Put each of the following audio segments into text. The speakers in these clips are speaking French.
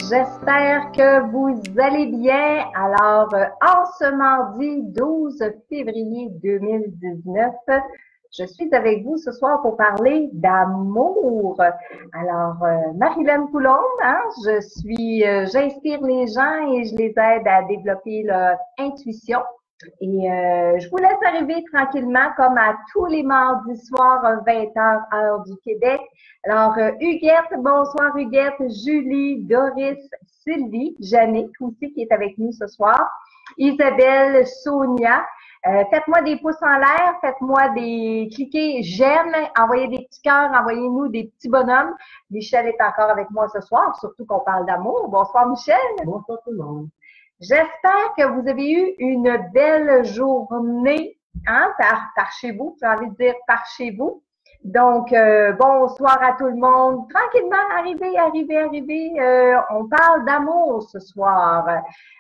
J'espère que vous allez bien. Alors, en ce mardi 12 février 2019, je suis avec vous ce soir pour parler d'amour. Alors, Marilyn Coulombe, j'inspire les gens et je les aide à développer leur intuition. Et je vous laisse arriver tranquillement comme à tous les mardis soirs, 20h, heure du Québec. Alors, Huguette, bonsoir Huguette, Julie, Doris, Sylvie, Jannick aussi qui est avec nous ce soir, Isabelle, Sonia. Faites-moi des pouces en l'air, cliquez j'aime, envoyez des petits cœurs, envoyez-nous des petits bonhommes. Michel est encore avec moi ce soir, surtout qu'on parle d'amour. Bonsoir Michel. Bonsoir tout le monde. J'espère que vous avez eu une belle journée par chez vous. J'ai envie de dire par chez vous. Donc, bonsoir à tout le monde. Tranquillement, arrivez. On parle d'amour ce soir.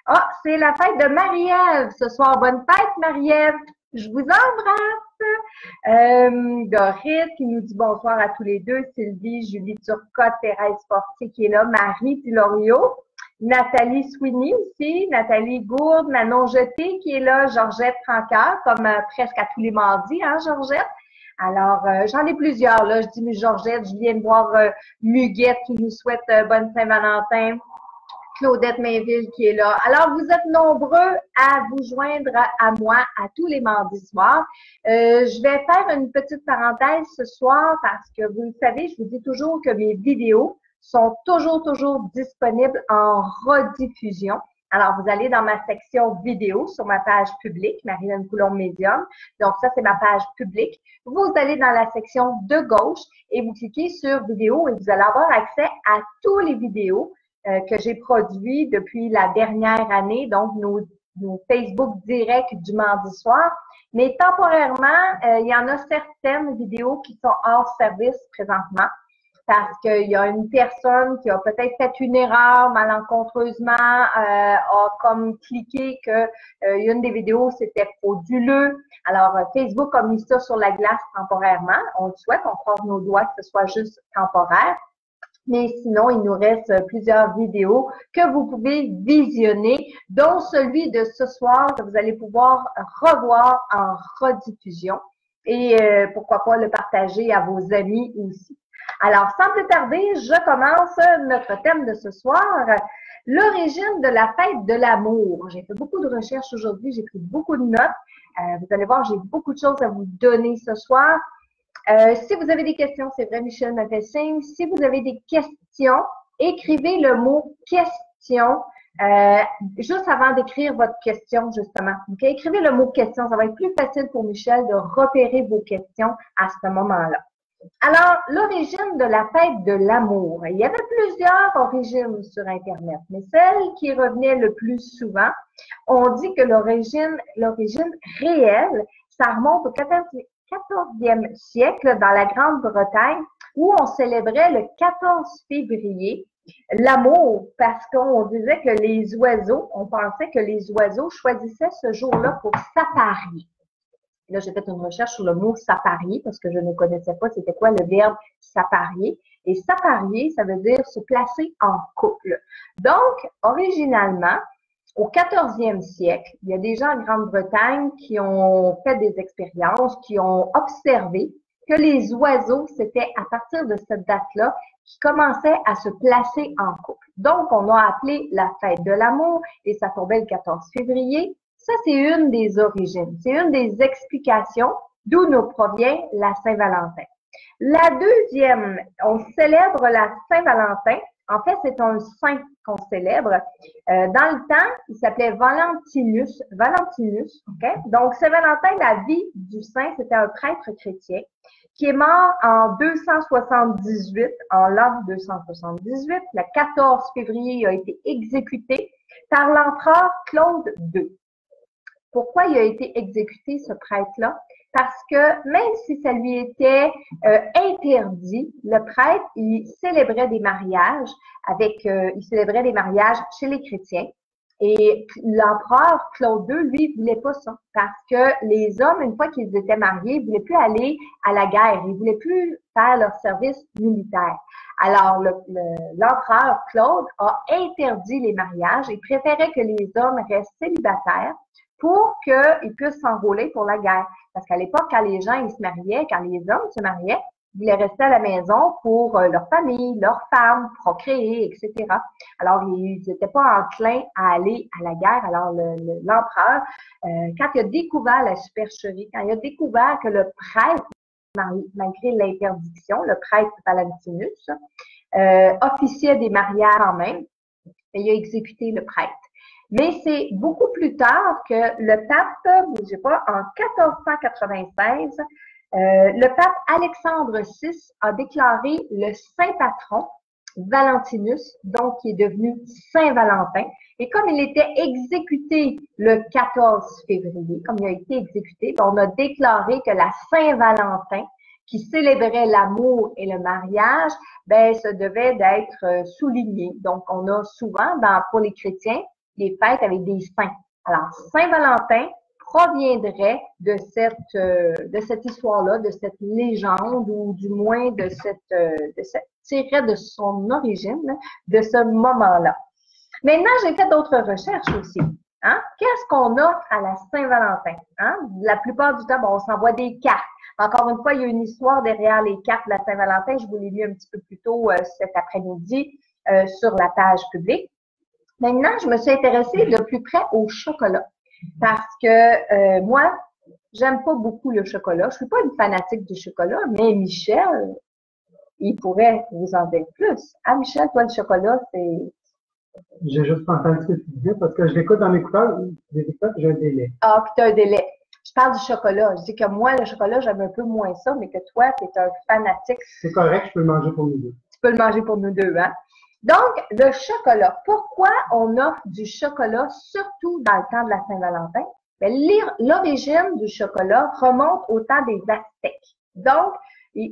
Ah, c'est la fête de Marie-Ève ce soir. Bonne fête, Marie-Ève. Je vous embrasse. Doris qui nous dit bonsoir à tous les deux. Sylvie, Julie Turcotte, Thérèse Fortier qui est là, Marie Pilorio. Nathalie Sweeney aussi, Nathalie Gourde, Manon Jeté qui est là, Georgette Francaire, comme presque à tous les mardis, Georgette? Alors, j'en ai plusieurs, là. Je dis Georgette, je viens de voir Muguette qui nous souhaite bonne Saint-Valentin, Claudette Mainville qui est là. Alors, vous êtes nombreux à vous joindre à moi à tous les mardis soirs. Je vais faire une petite parenthèse ce soir parce que vous le savez, je vous dis toujours que mes vidéos sont toujours disponibles en rediffusion. Alors, vous allez dans ma section vidéo sur ma page publique, Marilyn Coulombe Médium. Donc, ça, c'est ma page publique. Vous allez dans la section de gauche et vous cliquez sur vidéo et vous allez avoir accès à tous les vidéos que j'ai produits depuis la dernière année, donc nos Facebook directs du mardi soir. Mais temporairement, il y en a certaines vidéos qui sont hors service présentement, parce qu'il y a une personne qui a peut-être fait une erreur malencontreusement, a comme cliqué que une des vidéos c'était frauduleux. Alors Facebook a mis ça sur la glace temporairement. On le souhaite, on croise nos doigts que ce soit juste temporaire. Mais sinon, il nous reste plusieurs vidéos que vous pouvez visionner, dont celui de ce soir que vous allez pouvoir revoir en rediffusion et pourquoi pas le partager à vos amis aussi. Alors, sans plus tarder, je commence notre thème de ce soir, l'origine de la fête de l'amour. J'ai fait beaucoup de recherches aujourd'hui, j'ai pris beaucoup de notes. Vous allez voir, j'ai beaucoup de choses à vous donner ce soir. Si vous avez des questions, c'est vrai, Michel m'a fait signe. Si vous avez des questions, écrivez le mot « question » juste avant d'écrire votre question, justement. Okay? Écrivez le mot « question », ça va être plus facile pour Michel de repérer vos questions à ce moment-là. Alors, l'origine de la fête de l'amour. Il y avait plusieurs origines sur Internet, mais celle qui revenait le plus souvent, on dit que l'origine réelle, ça remonte au 14e siècle dans la Grande-Bretagne, où on célébrait le 14 février l'amour, parce qu'on disait que les oiseaux, on pensait que les oiseaux choisissaient ce jour-là pour s'apparier. Là, j'ai fait une recherche sur le mot s'apparier parce que je ne connaissais pas c'était quoi le verbe s'apparier. Et s'apparier, ça veut dire se placer en couple. Donc, originalement, au 14e siècle, il y a des gens en Grande-Bretagne qui ont fait des expériences, qui ont observé que les oiseaux, c'était à partir de cette date-là, qui commençaient à se placer en couple. Donc, on a appelé la fête de l'amour et ça tombait le 14 février. Ça, c'est une des origines, c'est une des explications d'où nous provient la Saint-Valentin. La deuxième, on célèbre la Saint-Valentin. En fait, c'est un saint qu'on célèbre. Dans le temps, il s'appelait Valentinus. Okay? Donc, Saint-Valentin, la vie du saint, c'était un prêtre chrétien qui est mort en 278, en l'an 278. Le 14 février, il a été exécuté par l'empereur Claude II. Pourquoi il a été exécuté, ce prêtre-là? Parce que même si ça lui était interdit, le prêtre, il célébrait des mariages il célébrait des mariages chez les chrétiens. Et l'empereur Claude II, lui, voulait pas ça. Parce que les hommes, une fois qu'ils étaient mariés, ils voulaient plus aller à la guerre. Ils voulaient plus faire leur service militaire. Alors, l'empereur Claude a interdit les mariages et préférait que les hommes restent célibataires pour qu'ils puissent s'enrôler pour la guerre. Parce qu'à l'époque, quand les gens ils se mariaient, quand les hommes se mariaient, ils voulaient rester à la maison pour leur famille, leurs femmes, procréer, etc. Alors, ils n'étaient pas enclins à aller à la guerre. Alors, l'empereur, quand il a découvert la supercherie, quand il a découvert que le prêtre, malgré l'interdiction, le prêtre Valentinus, officiait des mariages quand même, et il a exécuté le prêtre. Mais c'est beaucoup plus tard que le pape, bougez pas, en 1496, le pape Alexandre VI a déclaré le saint patron Valentinus, donc qui est devenu Saint Valentin. Et comme il était exécuté le 14 février, comme il a été exécuté, on a déclaré que la Saint Valentin, qui célébrait l'amour et le mariage, ben, ça devait d'être souligné. Donc, on a souvent, pour les chrétiens, des fêtes avec des saints. Alors, Saint Valentin proviendrait de cette histoire-là, de cette légende, ou du moins de cette tirait de son origine, de ce moment-là. Maintenant, j'ai fait d'autres recherches aussi. Hein? Qu'est-ce qu'on offre à la Saint-Valentin? Hein? La plupart du temps, bon, on s'envoie des cartes. Encore une fois, il y a une histoire derrière les cartes de la Saint-Valentin. Je vous l'ai lu un petit peu plus tôt cet après-midi sur la page publique. Maintenant, je me suis intéressée de plus près au chocolat parce que moi, j'aime pas beaucoup le chocolat. Je suis pas une fanatique du chocolat, mais Michel, il pourrait vous en dire plus. Ah, Michel, toi, le chocolat, c'est... J'ai juste pas entendu ce que tu disais parce que je l'écoute dans mes écouteurs, j'ai un délai. Ah, puis t'as un délai. Je parle du chocolat. Je dis que moi, le chocolat, j'aime un peu moins ça, mais que toi, tu es un fanatique. C'est correct, je peux le manger pour nous deux. Tu peux le manger pour nous deux, hein? Donc, le chocolat. Pourquoi on offre du chocolat, surtout dans le temps de la Saint-Valentin? Ben, l'origine du chocolat remonte au temps des Aztèques. Donc,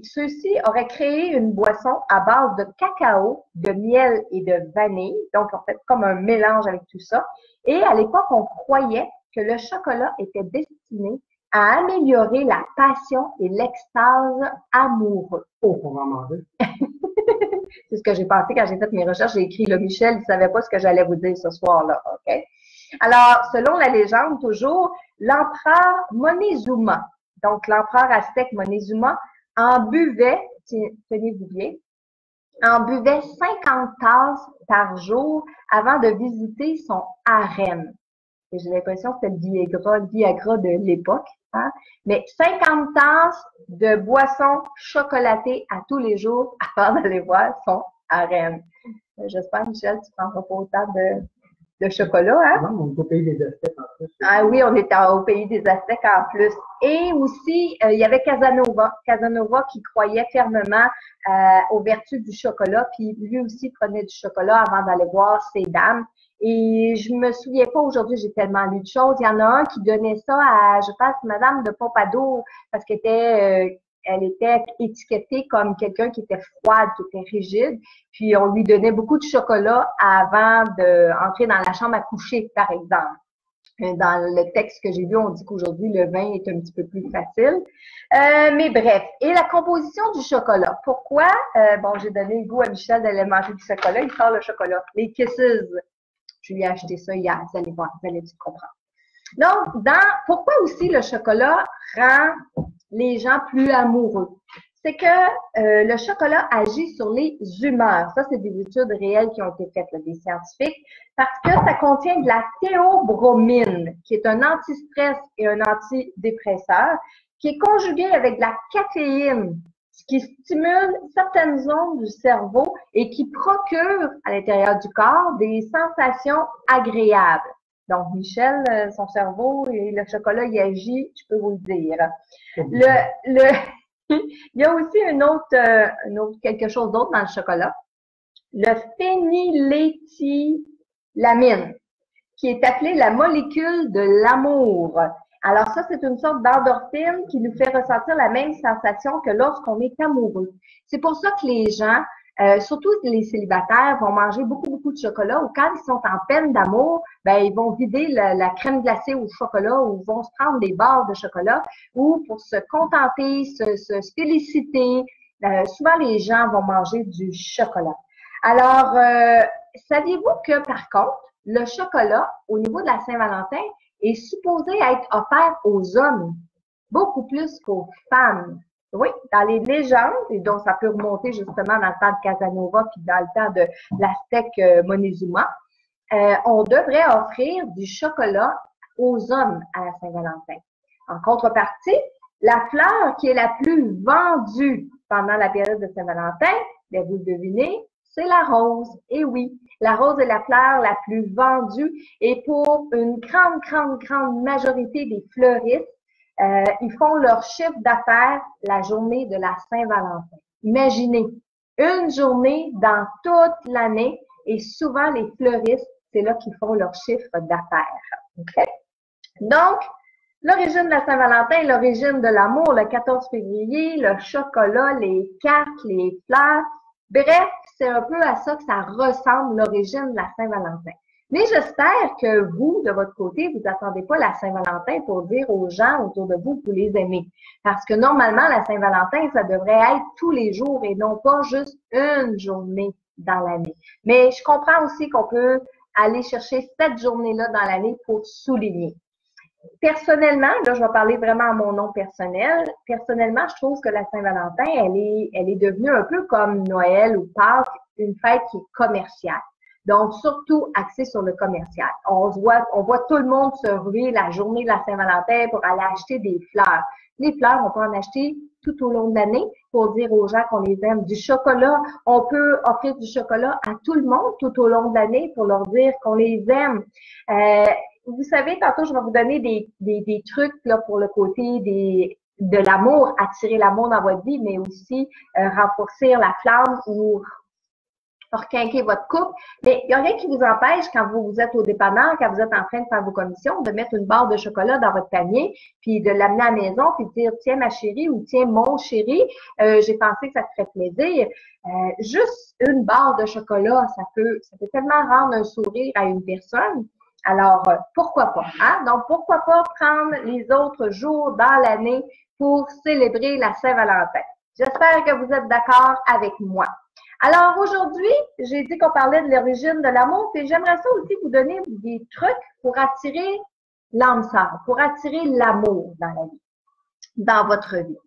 ceux-ci auraient créé une boisson à base de cacao, de miel et de vanille. Donc, en fait, comme un mélange avec tout ça. Et à l'époque, on croyait que le chocolat était destiné à améliorer la passion et l'extase amoureuse. Oh, on va en manger. C'est ce que j'ai pensé quand j'ai fait mes recherches. J'ai écrit le Michel, il ne savait pas ce que j'allais vous dire ce soir-là. OK? Alors, selon la légende, toujours, l'empereur Montezuma, donc l'empereur aztèque Montezuma, en buvait, tenez-vous bien, en buvait 50 tasses par jour avant de visiter son harem. Et j'ai l'impression que c'était le Viagra de l'époque. Hein? Mais 50 tasses de boissons chocolatées à tous les jours avant d'aller voir son harem. J'espère, Michel, tu prendras pas autant de chocolat, hein? Non, on est au pays des Aztèques en plus. Ah oui, on est au pays des Aztèques en plus. Et aussi, il y avait Casanova. Casanova qui croyait fermement aux vertus du chocolat, puis lui aussi prenait du chocolat avant d'aller voir ses dames. Et je me souviens pas aujourd'hui, j'ai tellement lu de choses. Il y en a un qui donnait ça à, je pense, Madame de Pompadour, parce qu'elle était, elle était étiquetée comme quelqu'un qui était froide, qui était rigide. Puis on lui donnait beaucoup de chocolat avant d'entrer dans la chambre à coucher, par exemple. Dans le texte que j'ai lu, on dit qu'aujourd'hui, le vin est un petit peu plus facile. Mais bref. Et la composition du chocolat. Pourquoi? Bon, j'ai donné le goût à Michel d'aller manger du chocolat. Il sort le chocolat. Les Kisses. Je lui ai acheté ça hier. Vous allez voir, vous allez tout comprendre. Donc, pourquoi aussi le chocolat rend les gens plus amoureux? C'est que le chocolat agit sur les humeurs. Ça, c'est des études réelles qui ont été faites, là, des scientifiques, parce que ça contient de la théobromine, qui est un anti-stress et un antidépresseur, qui est conjugué avec de la caféine, ce qui stimule certaines zones du cerveau et qui procure à l'intérieur du corps des sensations agréables. Donc, Michel, son cerveau et le chocolat, il agit, je peux vous le dire. Il y a aussi quelque chose d'autre dans le chocolat. Le phényléthylamine, qui est appelé la molécule de l'amour. Alors ça, c'est une sorte d'endorphine qui nous fait ressentir la même sensation que lorsqu'on est amoureux. C'est pour ça que les gens Surtout les célibataires vont manger beaucoup de chocolat ou quand ils sont en peine d'amour, ben ils vont vider la crème glacée au chocolat ou vont se prendre des barres de chocolat ou pour se contenter, se féliciter. Souvent les gens vont manger du chocolat. Alors, saviez-vous que par contre, le chocolat au niveau de la Saint-Valentin est supposé être offert aux hommes, beaucoup plus qu'aux femmes. Oui, dans les légendes, et donc ça peut remonter justement dans le temps de Casanova puis dans le temps de l'Aztèque Montezuma, on devrait offrir du chocolat aux hommes à la Saint-Valentin. En contrepartie, la fleur qui est la plus vendue pendant la période de Saint-Valentin, bien vous le devinez, c'est la rose. Et oui, la rose est la fleur la plus vendue et pour une grande majorité des fleuristes, ils font leur chiffre d'affaires la journée de la Saint-Valentin. Imaginez, une journée dans toute l'année et souvent les fleuristes, c'est là qu'ils font leur chiffre d'affaires. Okay? Donc, l'origine de la Saint-Valentin est l'origine de l'amour, le 14 février, le chocolat, les cartes, les fleurs. Bref, c'est un peu à ça que ça ressemble l'origine de la Saint-Valentin. Mais j'espère que vous, de votre côté, vous attendez pas la Saint-Valentin pour dire aux gens autour de vous que vous les aimez. Parce que normalement, la Saint-Valentin, ça devrait être tous les jours et non pas juste une journée dans l'année. Mais je comprends aussi qu'on peut aller chercher cette journée-là dans l'année pour souligner. Personnellement, là, je vais parler vraiment à mon nom personnel. Personnellement, je trouve que la Saint-Valentin, elle est devenue un peu comme Noël ou Pâques, une fête qui est commerciale. Donc, surtout axée sur le commercial. On voit tout le monde se ruer la journée de la Saint-Valentin pour aller acheter des fleurs. Les fleurs, on peut en acheter tout au long de l'année pour dire aux gens qu'on les aime. Du chocolat, on peut offrir du chocolat à tout le monde tout au long de l'année pour leur dire qu'on les aime. Vous savez, tantôt, je vais vous donner des trucs là pour le côté de l'amour, attirer l'amour dans votre vie, mais aussi renforcer la flamme ou requinquer votre couple. Mais il n'y a rien qui vous empêche, quand vous êtes au dépanneur, quand vous êtes en train de faire vos commissions, de mettre une barre de chocolat dans votre panier, puis de l'amener à la maison, puis de dire, tiens ma chérie ou tiens mon chéri, j'ai pensé que ça te ferait plaisir. Juste une barre de chocolat, ça peut tellement rendre un sourire à une personne. Alors, pourquoi pas? Hein? Donc, pourquoi pas prendre les autres jours dans l'année pour célébrer la Saint-Valentin? J'espère que vous êtes d'accord avec moi. Alors, aujourd'hui, j'ai dit qu'on parlait de l'origine de l'amour, et j'aimerais ça aussi vous donner des trucs pour attirer l'âme sœur, pour attirer l'amour dans la vie, dans votre vie.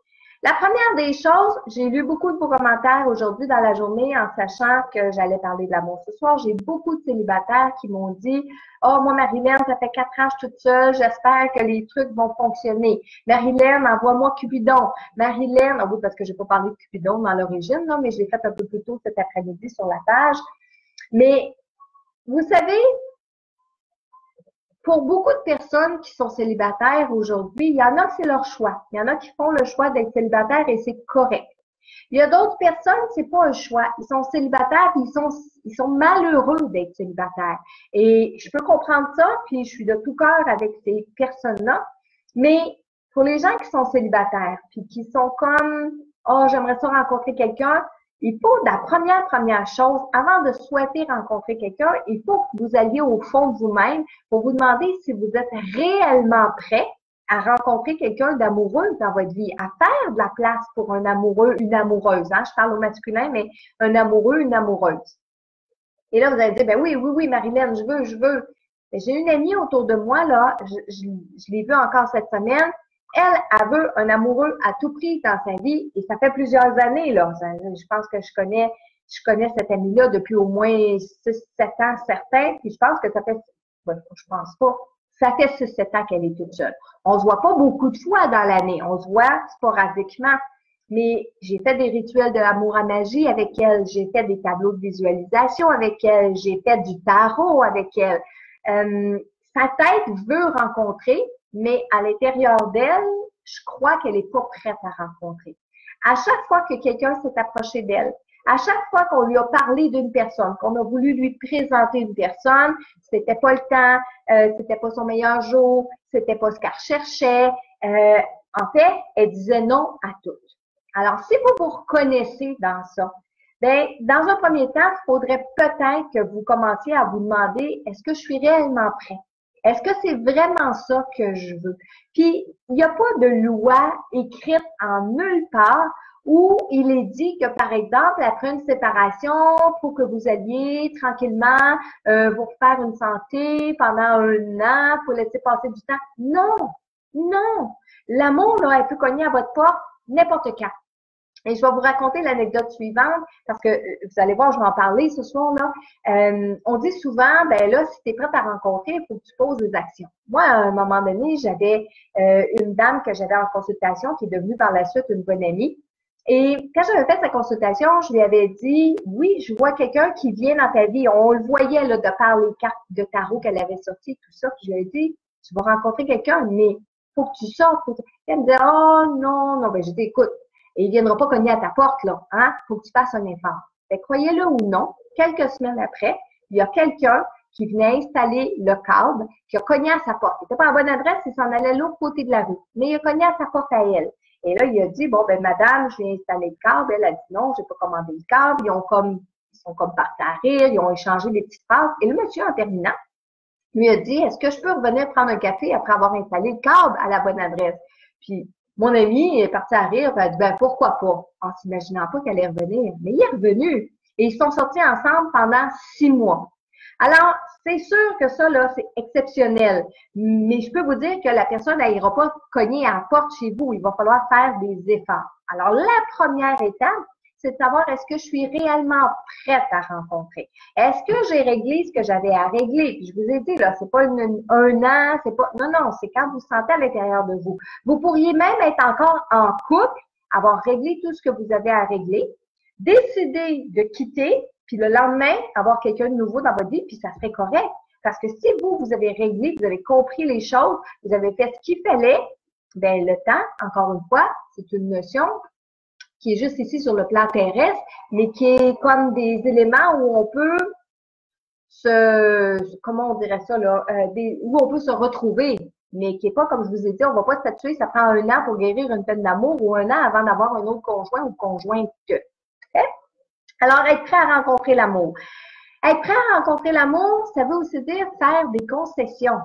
La première des choses, j'ai lu beaucoup de vos commentaires aujourd'hui dans la journée en sachant que j'allais parler de l'amour ce soir. J'ai beaucoup de célibataires qui m'ont dit « Oh, moi, Marilyn, ça fait 4 ans que je suis toute seule, j'espère que les trucs vont fonctionner. Marilyn, envoie-moi Cupidon. Marilyn, oh oui, parce que j'ai pas parlé de Cupidon dans l'origine, mais je l'ai fait un peu plus tôt cet après-midi sur la page. Mais, vous savez, pour beaucoup de personnes qui sont célibataires aujourd'hui, il y en a c'est leur choix. Il y en a qui font le choix d'être célibataire et c'est correct. Il y a d'autres personnes, c'est pas un choix. Ils sont célibataires et ils sont malheureux d'être célibataires. Et je peux comprendre ça, puis je suis de tout cœur avec ces personnes-là. Mais pour les gens qui sont célibataires, puis qui sont comme « Oh, j'aimerais ça rencontrer quelqu'un », il faut, la première chose, avant de souhaiter rencontrer quelqu'un, il faut que vous alliez au fond de vous-même pour vous demander si vous êtes réellement prêt à rencontrer quelqu'un d'amoureux dans votre vie, à faire de la place pour un amoureux, une amoureuse. Hein? Je parle au masculin, mais un amoureux, une amoureuse. Et là, vous allez dire, ben oui, Marilyn, je veux. J'ai une amie autour de moi, là, je l'ai vue encore cette semaine. Elle veut un amoureux à tout prix dans sa vie et ça fait plusieurs années, là. Je pense que je connais cette amie-là depuis au moins 6-7 ans certains, puis je pense que ça fait, je pense pas, ça fait 6-7 ans qu'elle est toute seule. On se voit pas beaucoup de fois dans l'année, on se voit sporadiquement, mais j'ai fait des rituels de l'amour à magie avec elle, j'ai fait des tableaux de visualisation avec elle, j'ai fait du tarot avec elle. Sa tête veut rencontrer, mais à l'intérieur d'elle, je crois qu'elle n'est pas prête à rencontrer. À chaque fois que quelqu'un s'est approché d'elle, à chaque fois qu'on lui a parlé d'une personne, qu'on a voulu lui présenter une personne, c'était pas le temps, c'était pas son meilleur jour, c'était pas ce qu'elle recherchait. En fait, elle disait non à tout. Alors, si vous vous reconnaissez dans ça, Ben, dans un premier temps, il faudrait peut-être que vous commenciez à vous demander, est-ce que je suis réellement prêt? Est-ce que c'est vraiment ça que je veux? Puis, il n'y a pas de loi écrite en nulle part où il est dit que, par exemple, après une séparation, il faut que vous alliez tranquillement vous refaire une santé pendant un an, il faut laisser passer du temps. Non, non. L'amour, là, elle peut cogner à votre porte n'importe quand. Et je vais vous raconter l'anecdote suivante parce que vous allez voir, je vais en parler ce soir-là. On dit souvent, ben là, si tu es prête à rencontrer, il faut que tu poses des actions. Moi, à un moment donné, j'avais une dame que j'avais en consultation qui est devenue par la suite une bonne amie. Et quand j'avais fait sa consultation, je lui avais dit, oui, je vois quelqu'un qui vient dans ta vie. On le voyait là, de par les cartes de tarot qu'elle avait sorties, tout ça. Puis je lui ai dit, tu vas rencontrer quelqu'un, mais faut que tu sortes. Elle me disait, oh non, non. Ben, j'ai dit, écoute, et il viendra pas cogner à ta porte, là, hein? Faut que tu fasses un effort. Fait croyez-le ou non, quelques semaines après, il y a quelqu'un qui venait installer le câble, qui a cogné à sa porte. Il n'était pas à bonne adresse, il s'en allait de l'autre côté de la rue. Mais il a cogné à sa porte à elle. Et là, il a dit, bon, ben, madame, je viens installer le câble. Elle a dit non, j'ai pas commandé le câble. Ils sont comme partis à rire, ils ont échangé des petites phrases. Et le monsieur, en terminant, lui a dit, est-ce que je peux revenir prendre un café après avoir installé le câble à la bonne adresse? Puis, mon ami est parti à rire, elle a dit, ben, pourquoi pas? En s'imaginant pas qu'elle allait revenir. Mais il est revenu. Et ils sont sortis ensemble pendant 6 mois. Alors, c'est sûr que ça, là, c'est exceptionnel. Mais je peux vous dire que la personne n'ira pas cogner à la porte chez vous. Il va falloir faire des efforts. Alors, la première étape, c'est de savoir est-ce que je suis réellement prête à rencontrer. Est-ce que j'ai réglé ce que j'avais à régler? Puis je vous ai dit, là, c'est pas un an, c'est pas, non, c'est quand vous sentez à l'intérieur de vous. Vous pourriez même être encore en couple, avoir réglé tout ce que vous avez à régler, décider de quitter, puis le lendemain, avoir quelqu'un de nouveau dans votre vie, puis ça serait correct. Parce que si vous avez réglé, vous avez compris les choses, vous avez fait ce qu'il fallait, ben le temps, encore une fois, c'est une notion qui est juste ici sur le plan terrestre, mais qui est comme des éléments où on peut comment on dirait ça, là, où on peut se retrouver, mais qui est pas, comme je vous ai dit, on va pas statuer, ça prend un an pour guérir une peine d'amour ou un an avant d'avoir un autre conjoint ou conjointe que. Okay? Alors, être prêt à rencontrer l'amour. Être prêt à rencontrer l'amour, ça veut aussi dire faire des concessions.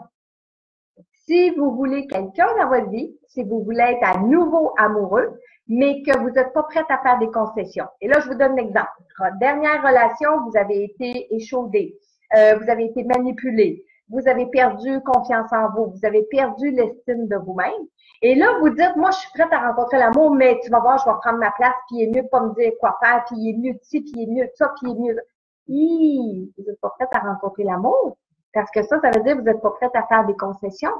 Si vous voulez quelqu'un dans votre vie, si vous voulez être à nouveau amoureux, mais que vous n'êtes pas prête à faire des concessions. Et là, je vous donne l'exemple. Votre dernière relation, vous avez été échaudé, vous avez été manipulé, vous avez perdu confiance en vous, vous avez perdu l'estime de vous-même. Et là, vous dites, moi, je suis prête à rencontrer l'amour, mais tu vas voir, je vais prendre ma place, puis il est mieux de pas me dire quoi faire, puis il est mieux de ci, puis il est mieux de ça, puis il est mieux de... Vous n'êtes pas prête à rencontrer l'amour. Parce que ça veut dire que vous n'êtes pas prête à faire des concessions.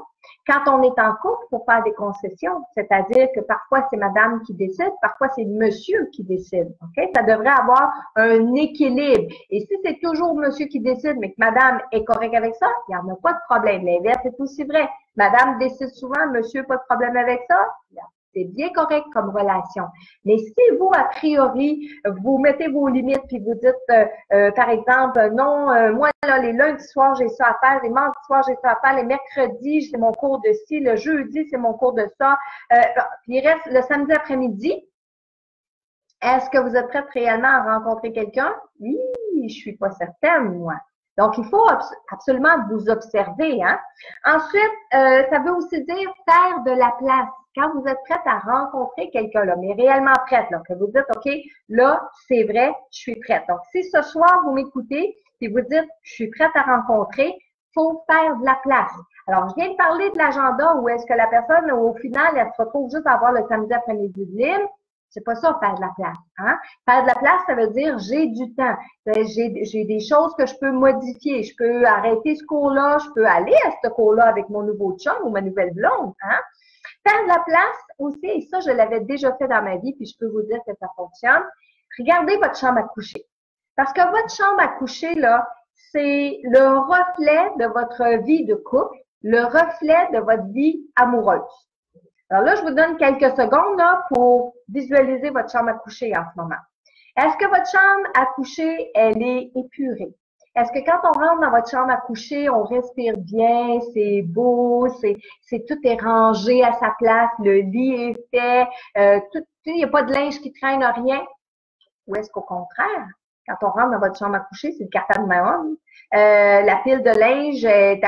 Quand on est en couple, il faut faire des concessions. C'est-à-dire que parfois, c'est madame qui décide, parfois, c'est monsieur qui décide. OK? Ça devrait avoir un équilibre. Et si c'est toujours monsieur qui décide, mais que madame est correcte avec ça, il n'y en a pas de problème. L'inverse est aussi vrai. Madame décide souvent, monsieur, pas de problème avec ça. C'est bien correct comme relation. Mais si vous, a priori, vous mettez vos limites puis vous dites, par exemple, non, moi, là, les lundis soirs, j'ai ça à faire, les mardis soirs, j'ai ça à faire, les mercredis, c'est mon cours de ci, le jeudi, c'est mon cours de ça, puis il reste le samedi après-midi. Est-ce que vous êtes prête réellement à rencontrer quelqu'un? Oui, je suis pas certaine, moi. Donc, il faut absolument vous observer. Hein? Ensuite, ça veut aussi dire faire de la place. Quand vous êtes prête à rencontrer quelqu'un, là, mais réellement prête, là, que vous dites, OK, là, c'est vrai, je suis prête. Donc, si ce soir, vous m'écoutez et vous dites, je suis prête à rencontrer, faut faire de la place. Alors, je viens de parler de l'agenda où est-ce que la personne, au final, elle se retrouve juste à avoir le samedi après-midi libre. C'est pas ça, faire de la place. Hein? Faire de la place, ça veut dire j'ai du temps. J'ai des choses que je peux modifier. Je peux arrêter ce cours-là. Je peux aller à ce cours-là avec mon nouveau chum ou ma nouvelle blonde. Hein? Faire de la place aussi, et ça, je l'avais déjà fait dans ma vie, puis je peux vous dire que ça fonctionne. Regardez votre chambre à coucher. Parce que votre chambre à coucher, là, c'est le reflet de votre vie de couple, le reflet de votre vie amoureuse. Alors là, je vous donne quelques secondes là, pour visualiser votre chambre à coucher en ce moment. Est-ce que votre chambre à coucher, elle est épurée? Est-ce que quand on rentre dans votre chambre à coucher, on respire bien, c'est beau, tout est rangé à sa place, le lit est fait, il n'y a pas de linge qui traîne, rien? ou est-ce qu'au contraire, quand on rentre dans votre chambre à coucher, c'est le cartable mahon, la pile de linge est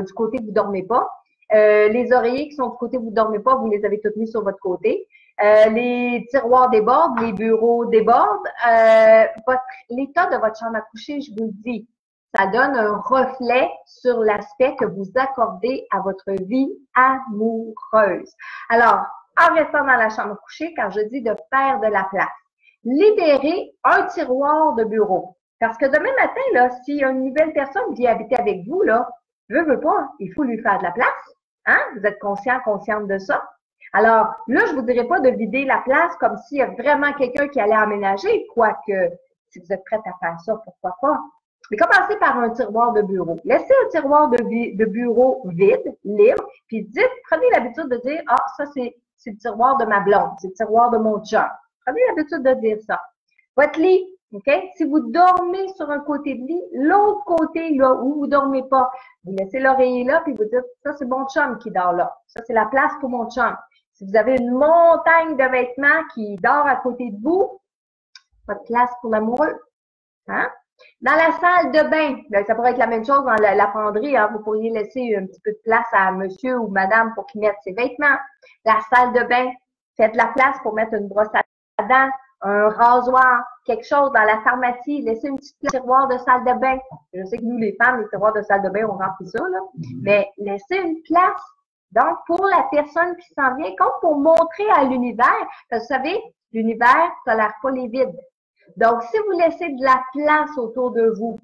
du côté que vous dormez pas, les oreillers qui sont du côté que vous dormez pas, vous les avez tous mis sur votre côté, les tiroirs débordent, les bureaux débordent, l'état de votre chambre à coucher, je vous le dis, ça donne un reflet sur l'aspect que vous accordez à votre vie amoureuse. Alors, en restant dans la chambre à coucher, quand je dis de faire de la place, libérez un tiroir de bureau. Parce que demain matin, là, si une nouvelle personne vient habiter avec vous, là, veut pas, il faut lui faire de la place. Hein? Vous êtes consciente de ça? Alors, là, je vous dirais pas de vider la place comme s'il y a vraiment quelqu'un qui allait emménager, quoique, si vous êtes prête à faire ça, pourquoi pas? Mais commencez par un tiroir de bureau. Laissez un tiroir de bureau vide, libre, puis prenez l'habitude de dire, ah, ça, c'est le tiroir de ma blonde, c'est le tiroir de mon chum. Prenez l'habitude de dire ça. Votre lit, OK? Si vous dormez sur un côté de lit, l'autre côté, là, où vous dormez pas, vous laissez l'oreiller là, puis vous dites, ça, c'est mon chum qui dort là. Ça, c'est la place pour mon chum. Si vous avez une montagne de vêtements qui dort à côté de vous, votre place pour l'amoureux. Hein? Dans la salle de bain, ben, ça pourrait être la même chose dans la penderie. Hein, vous pourriez laisser un petit peu de place à monsieur ou madame pour qu'il mette ses vêtements. La salle de bain, faites de la place pour mettre une brosse à dents, un rasoir, quelque chose dans la pharmacie. Laissez une petite tiroir de salle de bain. Je sais que nous, les femmes, les tiroirs de salle de bain, on remplit ça, là. Mais laissez une place. Donc, pour la personne qui s'en vient, comme pour montrer à l'univers, parce que vous savez, l'univers ne tolère pas les vides. Donc, si vous laissez de la place autour de vous,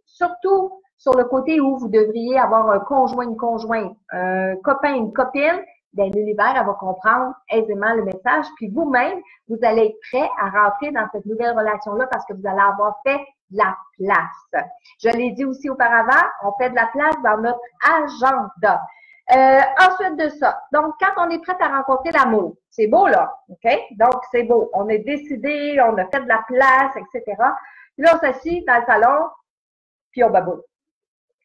surtout sur le côté où vous devriez avoir un conjoint, une conjointe, un copain, une copine, ben, l'univers, elle va comprendre aisément le message. Puis vous-même, vous allez être prêt à rentrer dans cette nouvelle relation-là parce que vous allez avoir fait de la place. Je l'ai dit aussi auparavant, on fait de la place dans notre agenda. Ensuite de ça, donc quand on est prêt à rencontrer l'amour, c'est beau là, ok? Donc c'est beau, on est décidé, on a fait de la place, etc. Puis là on s'assit dans le salon, puis on baboune.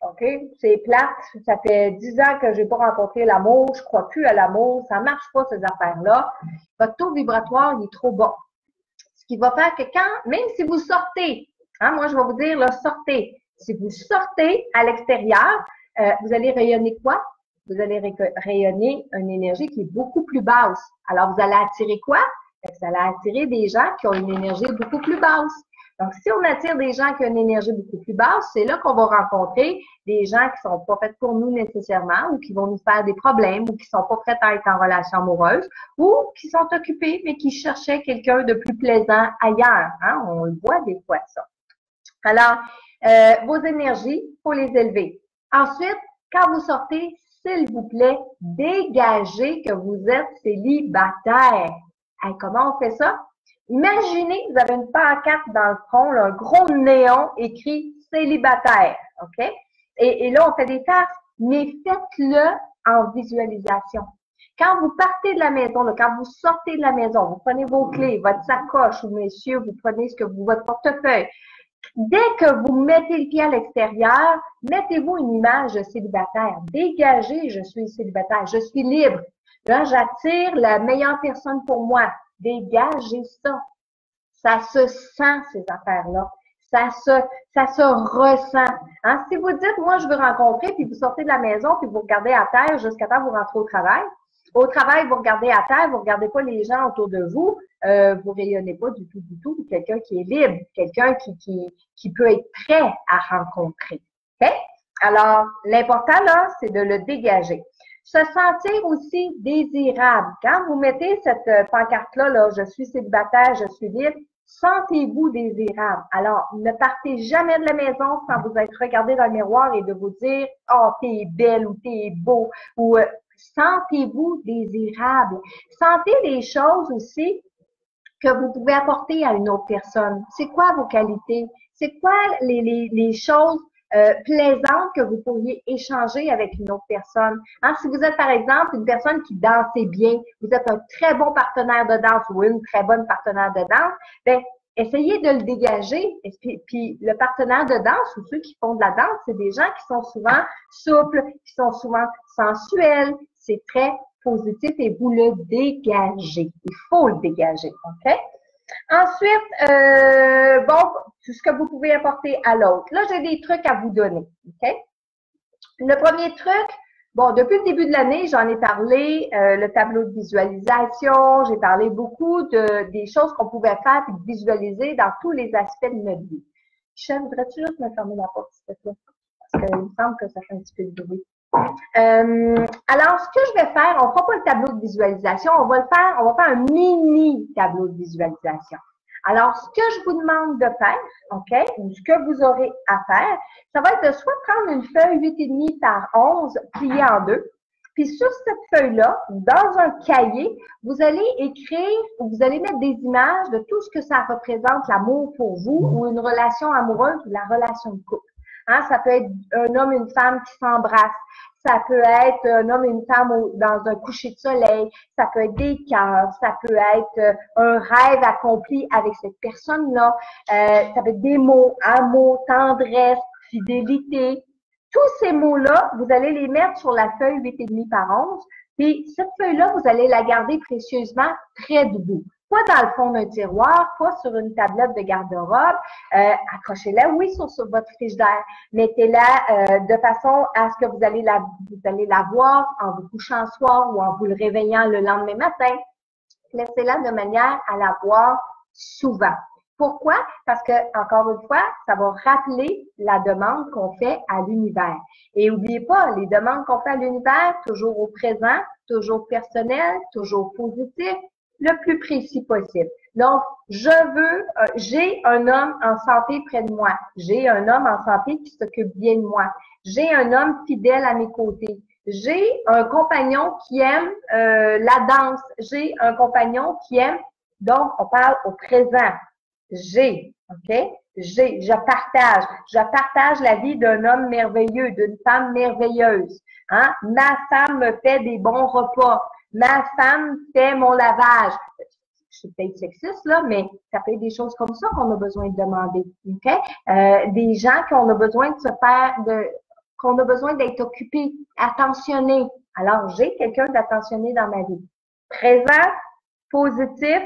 Ok? C'est plate, ça fait 10 ans que j'ai pas rencontré l'amour, je crois plus à l'amour, ça marche pas ces affaires-là. Votre taux vibratoire il est trop bas. Ce qui va faire que même si vous sortez, hein, moi je vais vous dire là, sortez. Si vous sortez à l'extérieur, vous allez rayonner quoi? Vous allez rayonner une énergie qui est beaucoup plus basse. Alors, vous allez attirer quoi? Vous allez attirer des gens qui ont une énergie beaucoup plus basse. Donc, si on attire des gens qui ont une énergie beaucoup plus basse, c'est là qu'on va rencontrer des gens qui sont pas faits pour nous nécessairement ou qui vont nous faire des problèmes ou qui sont pas prêts à être en relation amoureuse ou qui sont occupés mais qui cherchaient quelqu'un de plus plaisant ailleurs. Hein? On le voit des fois, ça. Alors, vos énergies, faut les élever. Ensuite, quand vous sortez, s'il vous plaît, dégagez que vous êtes célibataire. Hey, comment on fait ça? Imaginez que vous avez une pancarte dans le front, là, un gros néon écrit célibataire, OK? Et là, on fait des tasses, mais faites-le en visualisation. Quand vous partez de la maison, là, quand vous sortez de la maison, vous prenez vos clés, votre sacoche, ou messieurs, vous prenez votre portefeuille. Dès que vous mettez le pied à l'extérieur, mettez-vous une image de célibataire. Dégagez, je suis célibataire, je suis libre. Là, j'attire la meilleure personne pour moi. Dégagez ça. Ça se sent, ces affaires-là. Ça se ressent. Hein? Si vous dites, moi, je veux rencontrer, puis vous sortez de la maison, puis vous regardez à terre jusqu'à temps que vous rentrez au travail. Au travail, vous regardez à terre, vous regardez pas les gens autour de vous, vous rayonnez pas du tout. Quelqu'un qui est libre, quelqu'un qui peut être prêt à rencontrer. Okay? Alors, l'important là, c'est de le dégager. Se sentir aussi désirable. Quand vous mettez cette pancarte-là, là, je suis célibataire, je suis libre, sentez-vous désirable. Alors, ne partez jamais de la maison sans vous être regardé dans le miroir et de vous dire, oh, t'es belle ou t'es beau ou sentez-vous désirable. Sentez les choses aussi que vous pouvez apporter à une autre personne. C'est quoi vos qualités? C'est quoi les choses plaisantes que vous pourriez échanger avec une autre personne? Hein, si vous êtes, par exemple, une personne qui dansez bien, vous êtes un très bon partenaire de danse ou une très bonne partenaire de danse, ben essayez de le dégager. Puis le partenaire de danse ou ceux qui font de la danse, c'est des gens qui sont souvent souples, qui sont souvent sensuels. C'est très positif et vous le dégagez. Il faut le dégager, OK? Ensuite, bon, tout ce que vous pouvez apporter à l'autre. Là, j'ai des trucs à vous donner. OK? Le premier truc, bon, depuis le début de l'année, j'en ai parlé, le tableau de visualisation, j'ai parlé beaucoup des choses qu'on pouvait faire et de visualiser dans tous les aspects de notre vie. Michel, voudrais-tu juste me fermer la porte, s'il te plaît? Parce qu'il me semble que ça fait un petit peu de bruit. Alors, ce que je vais faire, on ne fera pas le tableau de visualisation, on va faire un mini tableau de visualisation. Alors, ce que je vous demande de faire, OK, ou ce que vous aurez à faire, ça va être de soit prendre une feuille 8,5 par 11 pliée en deux, puis sur cette feuille-là, dans un cahier, vous allez écrire ou vous allez mettre des images de tout ce que ça représente l'amour pour vous ou une relation amoureuse ou la relation de couple. Hein, ça peut être un homme et une femme qui s'embrassent. Ça peut être un homme et une femme dans un coucher de soleil. Ça peut être des cœurs. Ça peut être un rêve accompli avec cette personne-là. Ça peut être des mots, amour, tendresse, fidélité. Tous ces mots-là, vous allez les mettre sur la feuille 8,5 par 11. Puis cette feuille-là, vous allez la garder précieusement près de vous. Pas dans le fond d'un tiroir, pas sur une tablette de garde-robe. Accrochez-la, oui, sur votre frigidaire. Mettez-la de façon à ce que vous allez la voir en vous couchant le soir ou en vous le réveillant le lendemain matin. Laissez-la de manière à la voir souvent. Pourquoi? Parce que, encore une fois, ça va rappeler la demande qu'on fait à l'univers. Et n'oubliez pas, les demandes qu'on fait à l'univers, toujours au présent, toujours personnel, toujours positif, le plus précis possible. Donc, j'ai un homme en santé près de moi. J'ai un homme en santé qui s'occupe bien de moi. J'ai un homme fidèle à mes côtés. J'ai un compagnon qui aime la danse. J'ai un compagnon qui aime. Donc, on parle au présent. OK? Je partage la vie d'un homme merveilleux, d'une femme merveilleuse. Hein? Ma femme me fait des bons repas. Ma femme fait mon lavage. Je suis peut-être sexiste, là, mais ça peut être des choses comme ça qu'on a besoin de demander. OK? Des gens qu'on a besoin qu'on a besoin d'être occupés, attentionnés. Alors, j'ai quelqu'un d'attentionné dans ma vie. Présent, positif,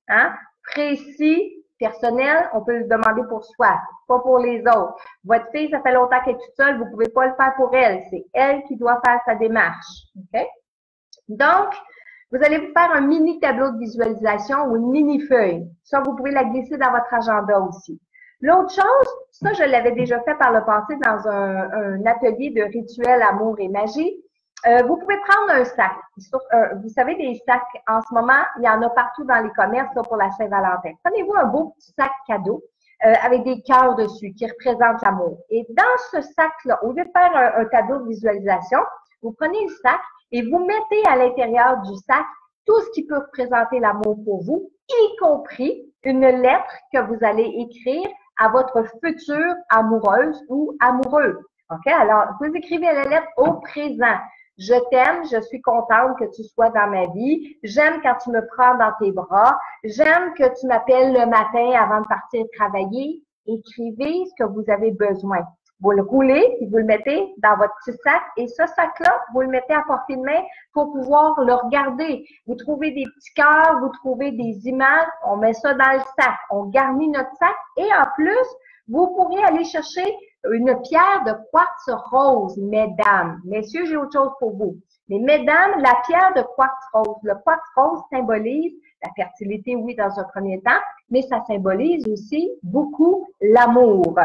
hein? Précis, personnel, on peut le demander pour soi, pas pour les autres. Votre fille, ça fait longtemps qu'elle est toute seule, vous pouvez pas le faire pour elle. C'est elle qui doit faire sa démarche. OK? Donc, vous allez vous faire un mini tableau de visualisation ou une mini feuille. Ça, vous pouvez la glisser dans votre agenda aussi. L'autre chose, ça, je l'avais déjà fait par le passé dans un atelier de rituel amour et magie. Vous pouvez prendre un sac. Vous savez, des sacs, en ce moment, il y en a partout dans les commerces là, pour la Saint-Valentin. Prenez-vous un beau petit sac cadeau avec des cœurs dessus qui représentent l'amour. Et dans ce sac-là, au lieu de faire un tableau de visualisation, vous prenez le sac et vous mettez à l'intérieur du sac tout ce qui peut représenter l'amour pour vous, y compris une lettre que vous allez écrire à votre future amoureuse ou amoureux. OK? Alors, vous écrivez la lettre au présent. Je t'aime, je suis contente que tu sois dans ma vie. J'aime quand tu me prends dans tes bras. J'aime que tu m'appelles le matin avant de partir travailler. Écrivez ce que vous avez besoin. Vous le roulez et vous le mettez dans votre petit sac. Et ce sac-là, vous le mettez à portée de main pour pouvoir le regarder. Vous trouvez des petits cœurs, vous trouvez des images. On met ça dans le sac. On garnit notre sac. Et en plus, vous pourrez aller chercher une pierre de quartz rose, mesdames. Messieurs, j'ai autre chose pour vous. Mais mesdames, la pierre de quartz rose. Le quartz rose symbolise la fertilité, oui, dans un premier temps, mais ça symbolise aussi beaucoup l'amour.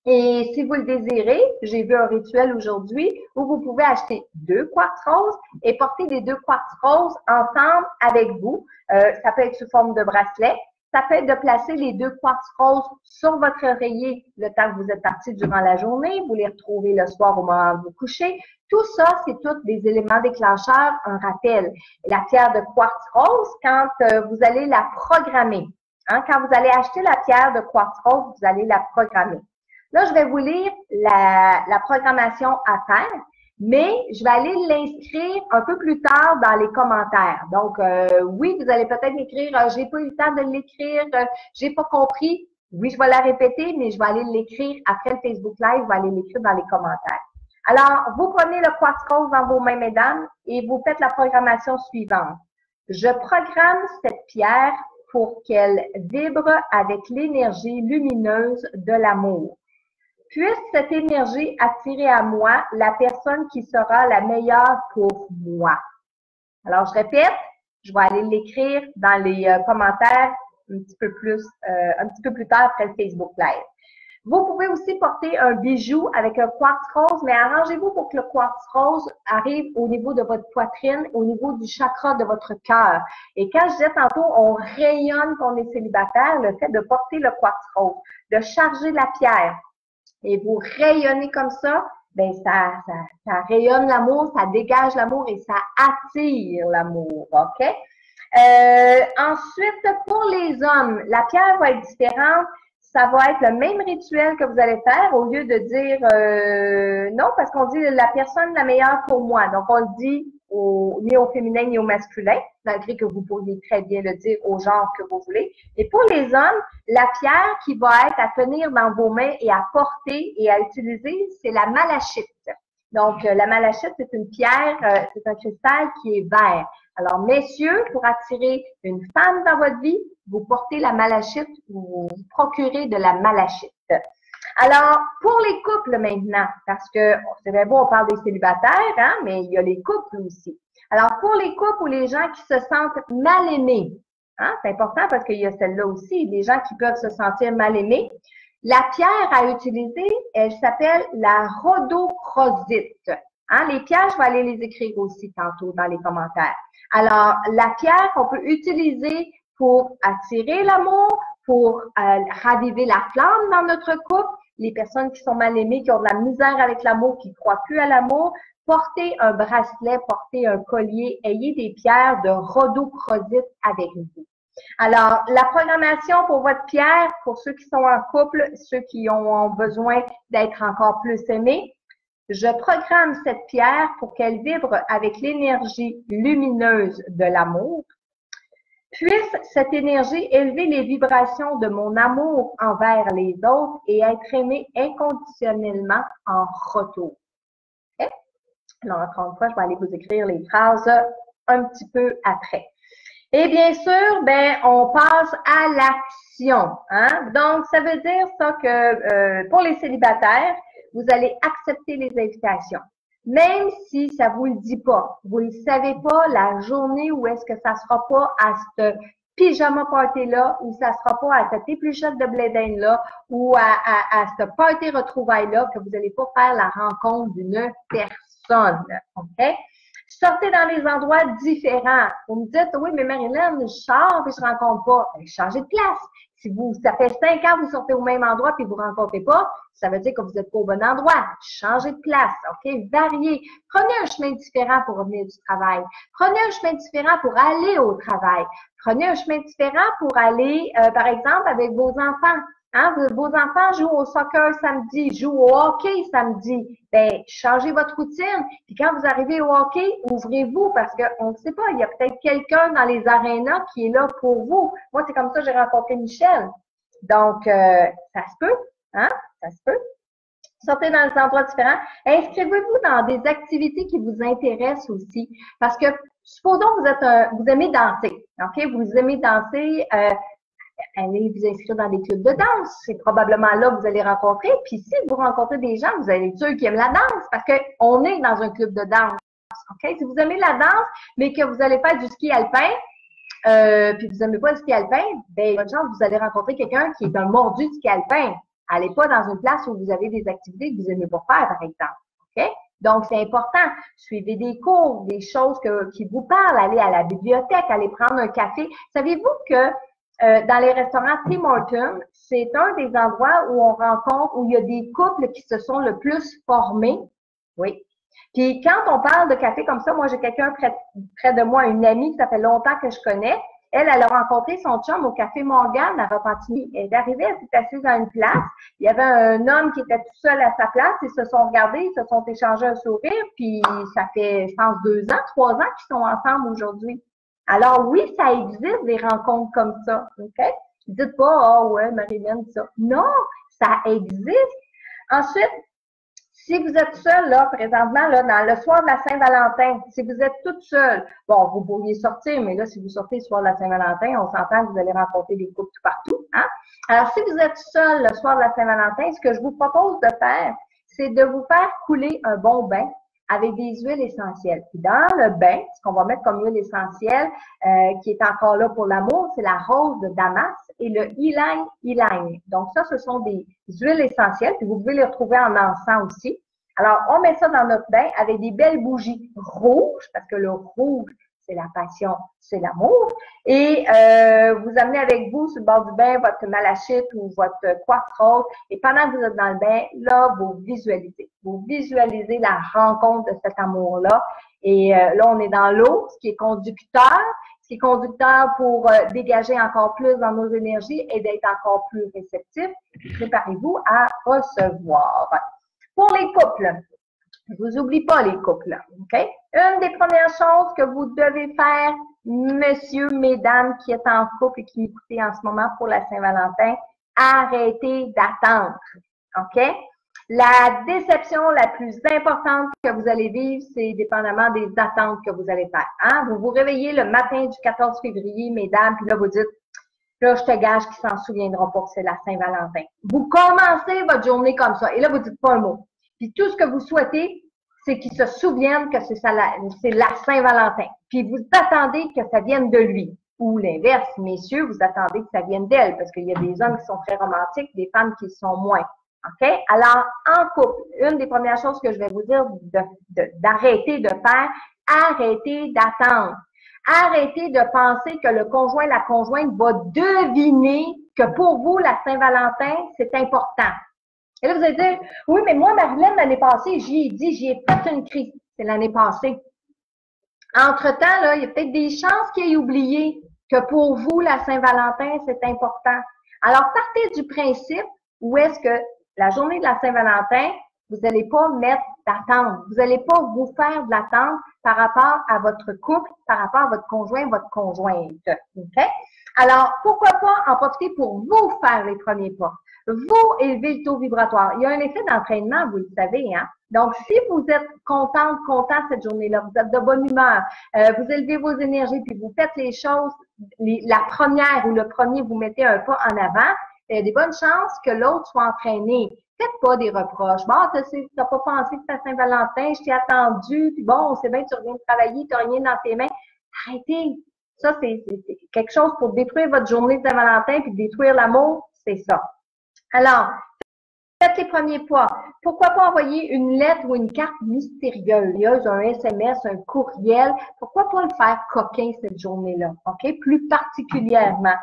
Et si vous le désirez, j'ai vu un rituel aujourd'hui où vous pouvez acheter 2 quartz roses et porter les 2 quartz roses ensemble avec vous. Ça peut être sous forme de bracelet. Ça peut être de placer les 2 quartz roses sur votre oreiller le temps que vous êtes parti durant la journée. Vous les retrouvez le soir au moment de vous coucher. Tout ça, c'est tous des éléments déclencheurs, un rappel. Et la pierre de quartz rose, quand vous allez la programmer, hein, quand vous allez acheter la pierre de quartz rose, vous allez la programmer. Là, je vais vous lire la programmation à faire, mais je vais aller l'inscrire un peu plus tard dans les commentaires. Donc, oui, vous allez peut-être m'écrire « j'ai pas eu le temps de l'écrire, j'ai pas compris ». Oui, je vais la répéter, mais je vais aller l'écrire après le Facebook Live, je vais aller l'écrire dans les commentaires. Alors, vous prenez le quartz rose dans vos mains, mesdames, et vous faites la programmation suivante. Je programme cette pierre pour qu'elle vibre avec l'énergie lumineuse de l'amour. Puisse cette énergie attirer à moi la personne qui sera la meilleure pour moi. Alors, je répète, je vais aller l'écrire dans les commentaires un petit peu plus tard après le Facebook Live. Vous pouvez aussi porter un bijou avec un quartz rose, mais arrangez-vous pour que le quartz rose arrive au niveau de votre poitrine, au niveau du chakra de votre cœur. Et quand je disais tantôt, on rayonne quand on est célibataire, le fait de porter le quartz rose, de charger la pierre et vous rayonnez comme ça, ben ça rayonne l'amour, ça dégage l'amour et ça attire l'amour, OK? Ensuite, pour les hommes, la pierre va être différente. Ça va être le même rituel que vous allez faire au lieu de dire non, parce qu'on dit la personne la meilleure pour moi. Donc, on le dit ni au féminin ni au masculin, malgré que vous pourriez très bien le dire au genre que vous voulez. Et pour les hommes, la pierre qui va être à tenir dans vos mains et à porter et à utiliser, c'est la malachite. Donc, la malachite, c'est une pierre, c'est un cristal qui est vert. Alors, messieurs, pour attirer une femme dans votre vie, vous portez la malachite ou vous procurez de la malachite. Alors, pour les couples maintenant, parce que c'est bien beau, on parle des célibataires, hein, mais il y a les couples aussi. Alors, pour les couples ou les gens qui se sentent mal aimés, hein, c'est important parce qu'il y a celle-là aussi, des gens qui peuvent se sentir mal aimés. La pierre à utiliser, elle s'appelle la rhodochrosite. Hein, les pierres, je vais aller les écrire aussi tantôt dans les commentaires. Alors, la pierre qu'on peut utiliser pour attirer l'amour, pour raviver la flamme dans notre couple, les personnes qui sont mal aimées, qui ont de la misère avec l'amour, qui ne croient plus à l'amour, portez un bracelet, portez un collier, ayez des pierres de rhodochrosite avec vous. Alors, la programmation pour votre pierre, pour ceux qui sont en couple, ceux qui ont besoin d'être encore plus aimés, je programme cette pierre pour qu'elle vibre avec l'énergie lumineuse de l'amour. Puisse cette énergie élever les vibrations de mon amour envers les autres et être aimé inconditionnellement en retour. Okay? Alors, encore une fois, je vais aller vous écrire les phrases un petit peu après. Et bien sûr, ben, on passe à l'action. Hein? Donc, ça veut dire ça que pour les célibataires, vous allez accepter les invitations. Même si ça vous le dit pas, vous ne savez pas la journée où est-ce que ça sera pas à ce pyjama party-là, ou ça sera pas à cette épluchette de blé d'Inde-là, ou à ce party retrouvailles-là, que vous n'allez pas faire la rencontre d'une personne. OK? Sortez dans des endroits différents. Vous me dites, oui, mais Marilyn, je sors et je rencontre pas. Ben, changez de place. Si ça fait 5 ans que vous sortez au même endroit et vous ne rencontrez pas, ça veut dire que vous n'êtes pas au bon endroit. Changez de place, OK? Variez. Prenez un chemin différent pour revenir du travail. Prenez un chemin différent pour aller au travail. Prenez un chemin différent pour aller, par exemple, avec vos enfants. Hein, vos enfants jouent au soccer samedi, jouent au hockey samedi. Ben, changez votre routine. Puis quand vous arrivez au hockey, ouvrez-vous parce qu'on ne sait pas, il y a peut-être quelqu'un dans les arénas qui est là pour vous. Moi, c'est comme ça que j'ai rencontré Michel. Donc, ça se peut, hein? Ça se peut. Sortez dans des endroits différents. Inscrivez-vous dans des activités qui vous intéressent aussi. Parce que, supposons que vous aimez danser. OK? Vous aimez danser, allez vous inscrire dans des clubs de danse. C'est probablement là que vous allez rencontrer. Puis si vous rencontrez des gens, vous allez être ceux qui aiment la danse parce qu'on est dans un club de danse. OK? Si vous aimez la danse, mais que vous allez faire du ski alpin, puis vous n'aimez pas le ski alpin, ben bonne chance, vous allez rencontrer quelqu'un qui est un mordu de ski alpin. Allez pas dans une place où vous avez des activités que vous n'aimez pas faire, par exemple. OK? Donc, c'est important. Suivez des cours, des choses qui vous parlent. Allez à la bibliothèque, allez prendre un café. Savez-vous que dans les restaurants Tim Hortons, c'est un des endroits où on rencontre, où il y a des couples qui se sont le plus formés. Oui. Puis quand on parle de café comme ça, moi j'ai quelqu'un près de moi, une amie que ça fait longtemps que je connais. Elle a rencontré son chum au Café Morgane à Repentigny. Elle est arrivée, elle s'est assise à une place. Il y avait un homme qui était tout seul à sa place. Ils se sont regardés, ils se sont échangés un sourire. Puis ça fait, je pense, 2 ans, 3 ans qu'ils sont ensemble aujourd'hui. Alors oui, ça existe des rencontres comme ça, OK? Dites pas, ah ouais, Marilyn, ça. Non, ça existe. Ensuite, Si vous êtes seul, là, présentement, là, dans le soir de la Saint-Valentin, si vous êtes toute seule, bon, vous pourriez sortir, mais là, si vous sortez le soir de la Saint-Valentin, on s'entend que vous allez rencontrer des couples tout partout, hein? Alors, si vous êtes seul le soir de la Saint-Valentin, ce que je vous propose de faire, c'est de vous faire couler un bon bain avec des huiles essentielles. Puis dans le bain, ce qu'on va mettre comme huile essentielle, qui est encore là pour l'amour, c'est la rose de Damas et le ylang ylang. Donc ça, ce sont des huiles essentielles, puis vous pouvez les retrouver en encens aussi. Alors, on met ça dans notre bain avec des belles bougies rouges, parce que le rouge, c'est la passion, c'est l'amour. Et vous amenez avec vous sur le bord du bain votre malachite ou votre quartz rose. Et pendant que vous êtes dans le bain, là, vous visualisez. Vous visualisez la rencontre de cet amour-là. Et là, on est dans l'eau, ce qui est conducteur. Ce qui est conducteur pour dégager encore plus dans nos énergies et d'être encore plus réceptif. Préparez-vous à recevoir. Pour les couples, je vous oublie pas les couples, OK? Une des premières choses que vous devez faire, messieurs, mesdames qui êtes en couple et qui m'écoutez en ce moment pour la Saint-Valentin, arrêtez d'attendre, OK? La déception la plus importante que vous allez vivre, c'est dépendamment des attentes que vous allez faire. Hein? Vous vous réveillez le matin du 14 février, mesdames, puis là, vous dites, là, je te gage qu'ils s'en souviendront pas que c'est la Saint-Valentin. Vous commencez votre journée comme ça, et là, vous dites pas un mot. Puis tout ce que vous souhaitez, c'est qu'ils se souviennent que c'est la Saint-Valentin. Puis vous attendez que ça vienne de lui. Ou l'inverse, messieurs, vous attendez que ça vienne d'elle, parce qu'il y a des hommes qui sont très romantiques, des femmes qui sont moins. OK? Alors, en couple, une des premières choses que je vais vous dire d'arrêter de faire, arrêtez d'attendre. Arrêtez de penser que le conjoint, la conjointe va deviner que pour vous, la Saint-Valentin, c'est important. Et là, vous allez dire, oui, mais moi, Marilyn, l'année passée, j'y ai fait une crise. C'est l'année passée. Entre-temps, là, il y a peut-être des chances qu'il ait oublié que pour vous, la Saint-Valentin, c'est important. Alors, partez du principe où est-ce que la journée de la Saint-Valentin, vous n'allez pas mettre d'attente. Vous n'allez pas vous faire de l'attente par rapport à votre couple, par rapport à votre conjoint, votre conjointe. OK? Alors, pourquoi pas en profiter pour vous faire les premiers pas? Vous élever le taux vibratoire. Il y a un effet d'entraînement, vous le savez, hein? Donc, si vous êtes content cette journée-là, vous êtes de bonne humeur, vous élevez vos énergies, puis vous faites les choses, la première ou le premier, vous mettez un pas en avant, il y a des bonnes chances que l'autre soit entraîné. Faites pas des reproches. Bon, t'as pas pensé que c'était Saint-Valentin, je t'ai attendu, puis bon, c'est bien, tu reviens de travailler, t'as rien dans tes mains. Arrêtez. Ça, c'est quelque chose pour détruire votre journée de Saint-Valentin puis détruire l'amour, c'est ça. Alors, faites les premiers pas. Pourquoi pas envoyer une lettre ou une carte mystérieuse, un SMS, un courriel? Pourquoi pas le faire coquin cette journée-là, OK? Plus particulièrement.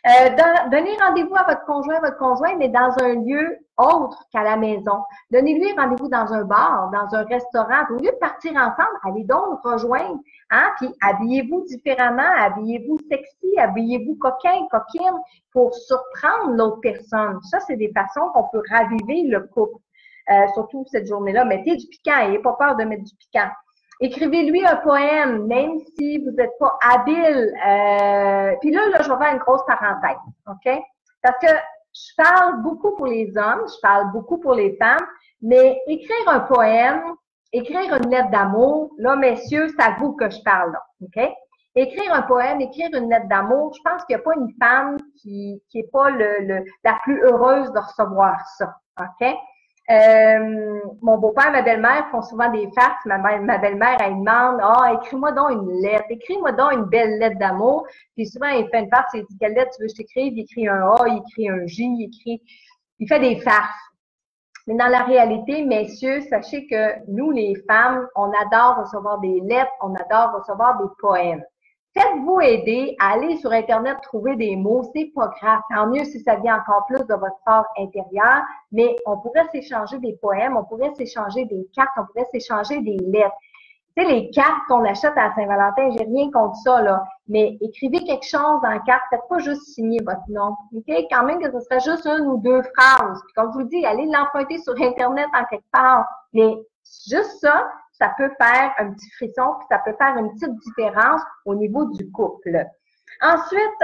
Donnez rendez-vous à votre conjoint, mais dans un lieu autre qu'à la maison. Donnez-lui rendez-vous dans un bar, dans un restaurant. Au lieu de partir ensemble, allez donc rejoindre. Hein? Puis habillez-vous différemment, habillez-vous sexy, habillez-vous coquin, coquine pour surprendre l'autre personne. Ça, c'est des façons qu'on peut raviver le couple. Surtout cette journée-là, mettez du piquant. N'ayez pas peur de mettre du piquant. Écrivez-lui un poème, même si vous n'êtes pas habile. Puis là, je vais faire une grosse parenthèse, OK? Parce que je parle beaucoup pour les hommes, je parle beaucoup pour les femmes, mais écrire un poème, écrire une lettre d'amour, là, messieurs, c'est à vous que je parle, là, OK? Écrire un poème, écrire une lettre d'amour, je pense qu'il n'y a pas une femme qui est pas la plus heureuse de recevoir ça, OK? Mon beau-père et ma belle-mère font souvent des farces. Ma belle-mère, elle demande, écris-moi donc une lettre, écris-moi donc une belle lettre d'amour. Puis souvent, il fait une farce, il dit, quelle lettre tu veux que je t'écrive? Il écrit un A, il écrit un J, il fait des farces. Mais dans la réalité, messieurs, sachez que nous, les femmes, on adore recevoir des lettres, on adore recevoir des poèmes. Faites-vous aider à aller sur Internet trouver des mots, c'est pas grave. Tant mieux si ça vient encore plus de votre fort intérieur, mais on pourrait s'échanger des poèmes, on pourrait s'échanger des cartes, on pourrait s'échanger des lettres. Tu sais, les cartes qu'on achète à Saint-Valentin, j'ai rien contre ça, là, mais écrivez quelque chose en carte, faites pas juste signer votre nom. OK? Quand même que ce serait juste une ou deux phrases. Puis comme je vous dis, allez l'emprunter sur Internet en quelque part. Mais juste ça peut faire un petit frisson, puis ça peut faire une petite différence au niveau du couple. Ensuite,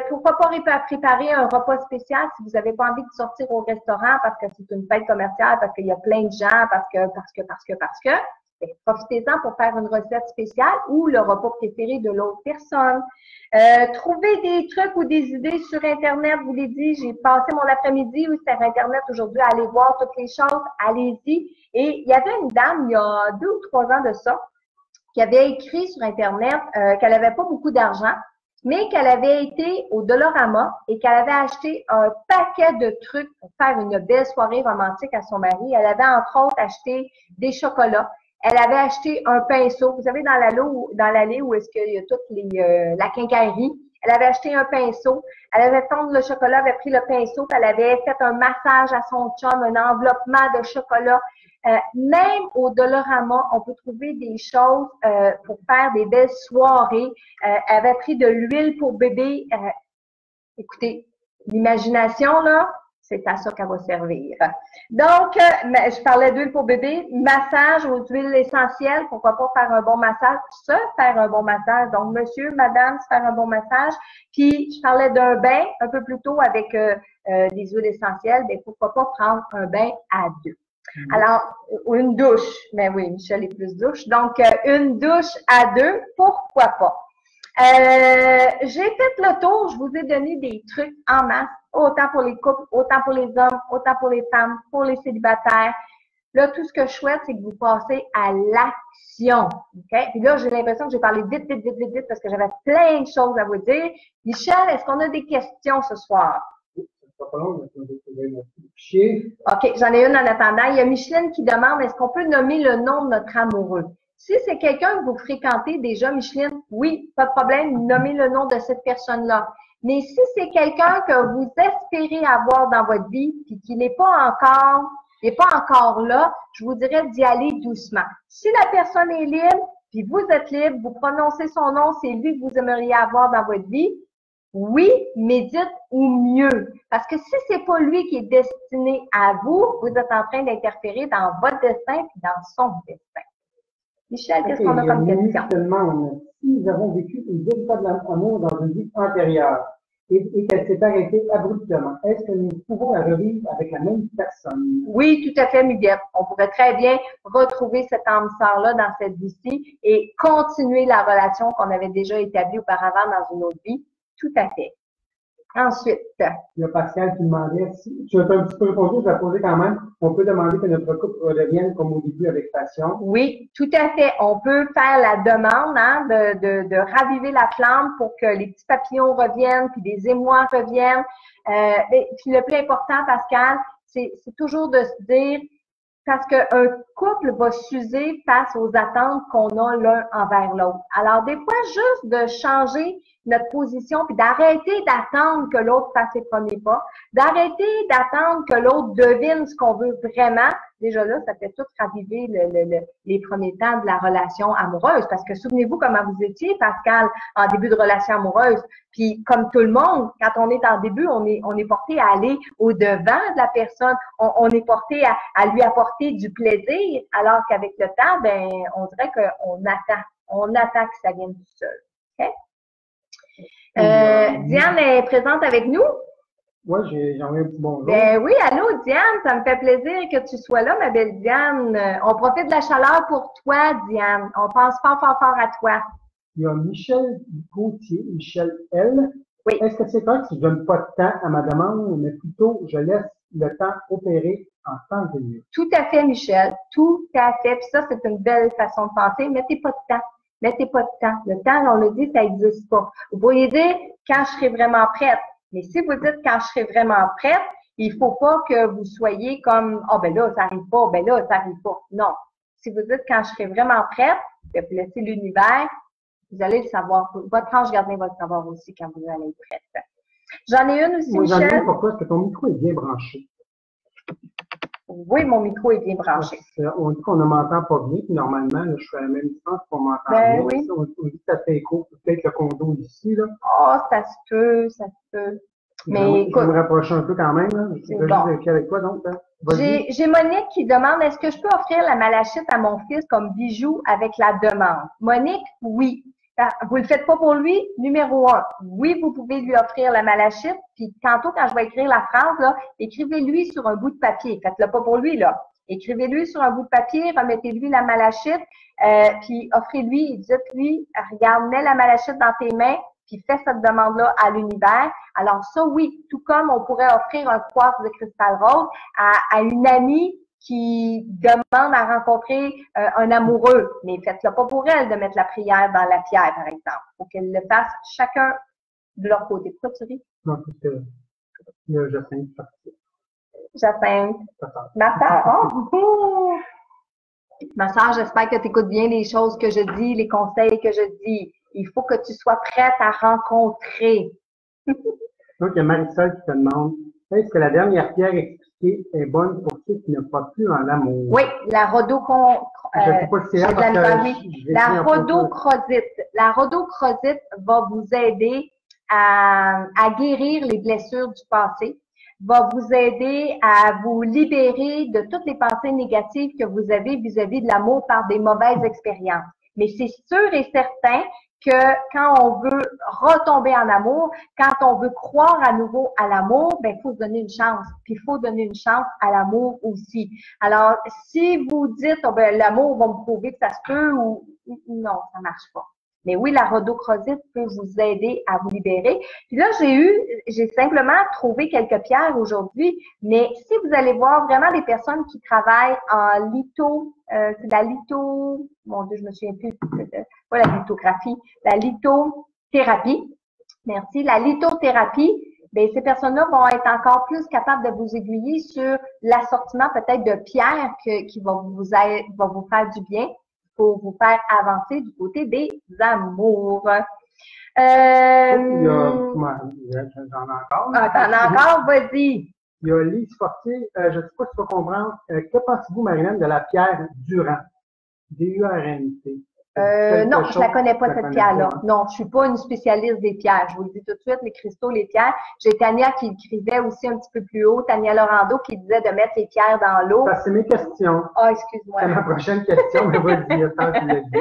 pourquoi pas préparer un repas spécial si vous n'avez pas envie de sortir au restaurant parce que c'est une fête commerciale, parce qu'il y a plein de gens, parce que. Profitez-en pour faire une recette spéciale ou le repas préféré de l'autre personne. Trouvez des trucs ou des idées sur Internet. Je vous l'ai dit, j'ai passé mon après-midi sur Internet aujourd'hui à aller voir toutes les choses. Allez-y. Et il y avait une dame, il y a 2 ou 3 ans de ça, qui avait écrit sur Internet qu'elle n'avait pas beaucoup d'argent, mais qu'elle avait été au Dollarama et qu'elle avait acheté un paquet de trucs pour faire une belle soirée romantique à son mari. Elle avait entre autres acheté des chocolats. Elle avait acheté un pinceau. Vous savez, dans l'allée où est-ce qu'il y a toute la quincaillerie, elle avait acheté un pinceau. Elle avait fondu le chocolat, avait pris le pinceau, puis elle avait fait un massage à son chum, un enveloppement de chocolat. Même au Dollarama, on peut trouver des choses pour faire des belles soirées. Elle avait pris de l'huile pour bébé. Écoutez, l'imagination, là, c'est à ça qu'elle va servir. Donc, je parlais d'huile pour bébé, massage aux huiles essentielles, pourquoi pas faire un bon massage, faire un bon massage. Donc, monsieur, madame, se faire un bon massage. Puis, je parlais d'un bain un peu plus tôt avec des huiles essentielles, mais pourquoi pas prendre un bain à 2. Alors, une douche. Mais oui, Michel est plus douche. Donc, une douche à 2, pourquoi pas? J'ai fait le tour, je vous ai donné des trucs en masse, autant pour les couples, autant pour les hommes, autant pour les femmes, pour les célibataires. Là, tout ce que je souhaite, c'est que vous passez à l'action. Okay? Puis là, j'ai l'impression que j'ai parlé vite parce que j'avais plein de choses à vous dire. Michel, est-ce qu'on a des questions ce soir? OK, j'en ai une en attendant. Il y a Micheline qui demande, est-ce qu'on peut nommer le nom de notre amoureux? Si c'est quelqu'un que vous fréquentez déjà, Micheline, oui, pas de problème, nommez le nom de cette personne-là. Mais si c'est quelqu'un que vous espérez avoir dans votre vie, puis qui n'est pas encore là, je vous dirais d'y aller doucement. Si la personne est libre, puis vous êtes libre, vous prononcez son nom, c'est lui que vous aimeriez avoir dans votre vie, oui, mais dites ou mieux. Parce que si c'est pas lui qui est destiné à vous, vous êtes en train d'interférer dans votre destin puis dans son destin. Michel, qu'est-ce qu'on a comme question? Si nous avons vécu une véritable amour dans une vie antérieure et qu'elle s'est arrêtée abruptement, est-ce que nous pouvons la revivre avec la même personne? Oui, tout à fait, Miguel. On pourrait très bien retrouver cette âme sœur-là dans cette vie-ci et continuer la relation qu'on avait déjà établie auparavant dans une autre vie. Tout à fait. Ensuite. Il y a Pascal qui demandait, si tu as un petit peu répondu, je vais poser quand même, on peut demander que notre couple redevienne comme au début avec passion. Oui, tout à fait. On peut faire la demande de raviver la flamme pour que les petits papillons reviennent, puis des émois reviennent. Puis le plus important, Pascal, c'est toujours de se dire, parce qu'un couple va s'user face aux attentes qu'on a l'un envers l'autre. Alors, des fois, juste de changer notre position, puis d'arrêter d'attendre que l'autre fasse ses premiers pas, d'arrêter d'attendre que l'autre devine ce qu'on veut vraiment. Déjà là, ça fait tout raviver les premiers temps de la relation amoureuse. Parce que souvenez-vous comment vous étiez, Pascal, en début de relation amoureuse. Puis comme tout le monde, quand on est en début, on est porté à aller au-devant de la personne. On est porté à lui apporter du plaisir, alors qu'avec le temps, ben, on dirait qu'on attend. On attend que ça vienne tout seul. OK? Diane est présente avec nous? Oui, j'en ai un petit bonjour. Ben oui, allô Diane, ça me fait plaisir que tu sois là, ma belle Diane. On profite de la chaleur pour toi, Diane. On pense fort à toi. Il y a Michel Gauthier, Michel L. Oui. Est-ce que c'est vrai que je ne donne pas de temps à ma demande, mais plutôt je laisse le temps opérer en temps et lieu? Tout à fait, Michel. Tout à fait. Puis ça, c'est une belle façon de penser. Mettez pas de temps. Mettez pas de temps. Le temps, on le dit, ça n'existe pas. Vous pourriez dire quand je serai vraiment prête. Mais si vous dites quand je serai vraiment prête, il faut pas que vous soyez comme ben là, ça arrive pas, ben là, ça arrive pas. Non. Si vous dites quand je serai vraiment prête, vous laissez l'univers, vous allez le savoir. Votre ange gardien va le savoir aussi quand vous allez être prête. J'en ai une aussi, Michel. J'en ai une pour toi. Est-ce que ton micro est bien branché? Oui, mon micro est bien branché. On dit qu'on ne m'entend pas bien, puis normalement, là, je suis à la même distance qu'on m'entend bien. Oui. On dit que ça fait écho, peut-être le condo ici, là. Oh, ça se peut, ça se peut. Mais écoute, je vais me rapprocher un peu quand même, là. Je vais juste vérifier avec toi, donc. J'ai Monique qui demande, est-ce que je peux offrir la malachite à mon fils comme bijou avec la demande? Monique, oui. Vous le faites pas pour lui, numéro 1. Oui, vous pouvez lui offrir la malachite, puis tantôt, quand je vais écrire la phrase, là, écrivez-lui sur un bout de papier. Faites-le pas pour lui, là. Écrivez-lui sur un bout de papier, remettez-lui la malachite, puis offrez-lui, dites-lui, regarde, mets la malachite dans tes mains, puis fais cette demande-là à l'univers. Alors ça, oui, tout comme on pourrait offrir un quartz de cristal rose à une amie qui demande à rencontrer un amoureux, mais faites-le pas pour elle de mettre la prière dans la pierre, par exemple. Il faut qu'elle le fasse chacun de leur côté. Pourquoi tu ris? Non, parce que il y a Jacinthe parti. Jacinthe. Ma sœur. Oh! Ma sœur, j'espère que tu écoutes bien les choses que je dis, les conseils que je dis. Il faut que tu sois prête à rencontrer. Donc, il y a Marisol qui te demande, est-ce que la dernière pierre expliquée est bonne pour ceux qui n'ont pas plus en amour? Oui, la je sais pas si c'est là parce que la rhodochrosite. La rhodochrosite va vous aider à guérir les blessures du passé, va vous aider à vous libérer de toutes les pensées négatives que vous avez vis-à-vis de l'amour par des mauvaises expériences. Mais c'est sûr et certain que quand on veut retomber en amour, quand on veut croire à nouveau à l'amour, ben il faut se donner une chance. Puis il faut donner une chance à l'amour aussi. Alors, si vous dites oh, ben l'amour va me prouver que ça se peut ou non, ça marche pas. Mais oui, la rhodochrosite peut vous aider à vous libérer. Puis là, j'ai simplement trouvé quelques pierres aujourd'hui, mais si vous allez voir vraiment des personnes qui travaillent en c'est la mon Dieu, je me souviens plus, pas la lithographie, la lithothérapie. Merci. La lithothérapie, bien, ces personnes-là vont être encore plus capables de vous aiguiller sur l'assortiment peut-être de pierres qui va vous faire du bien pour vous faire avancer du côté des amours. J'en ai encore. Ah, t'en as encore? Vas-y. Il y a Lise Fortier, je ne sais pas si tu vas comprendre. Que pensez-vous, Marilyn, de la pierre Durand? D-U-R-N-T. Non, je la connais pas, cette pierre-là. Non, je suis pas une spécialiste des pierres. Je vous le dis tout de suite, les cristaux, les pierres. J'ai Tania qui écrivait aussi un petit peu plus haut, Tania Laurando, qui disait de mettre les pierres dans l'eau. C'est mes questions. Ah, excuse-moi. C'est ma prochaine question, mais vas-y, attends, tu l'as dit.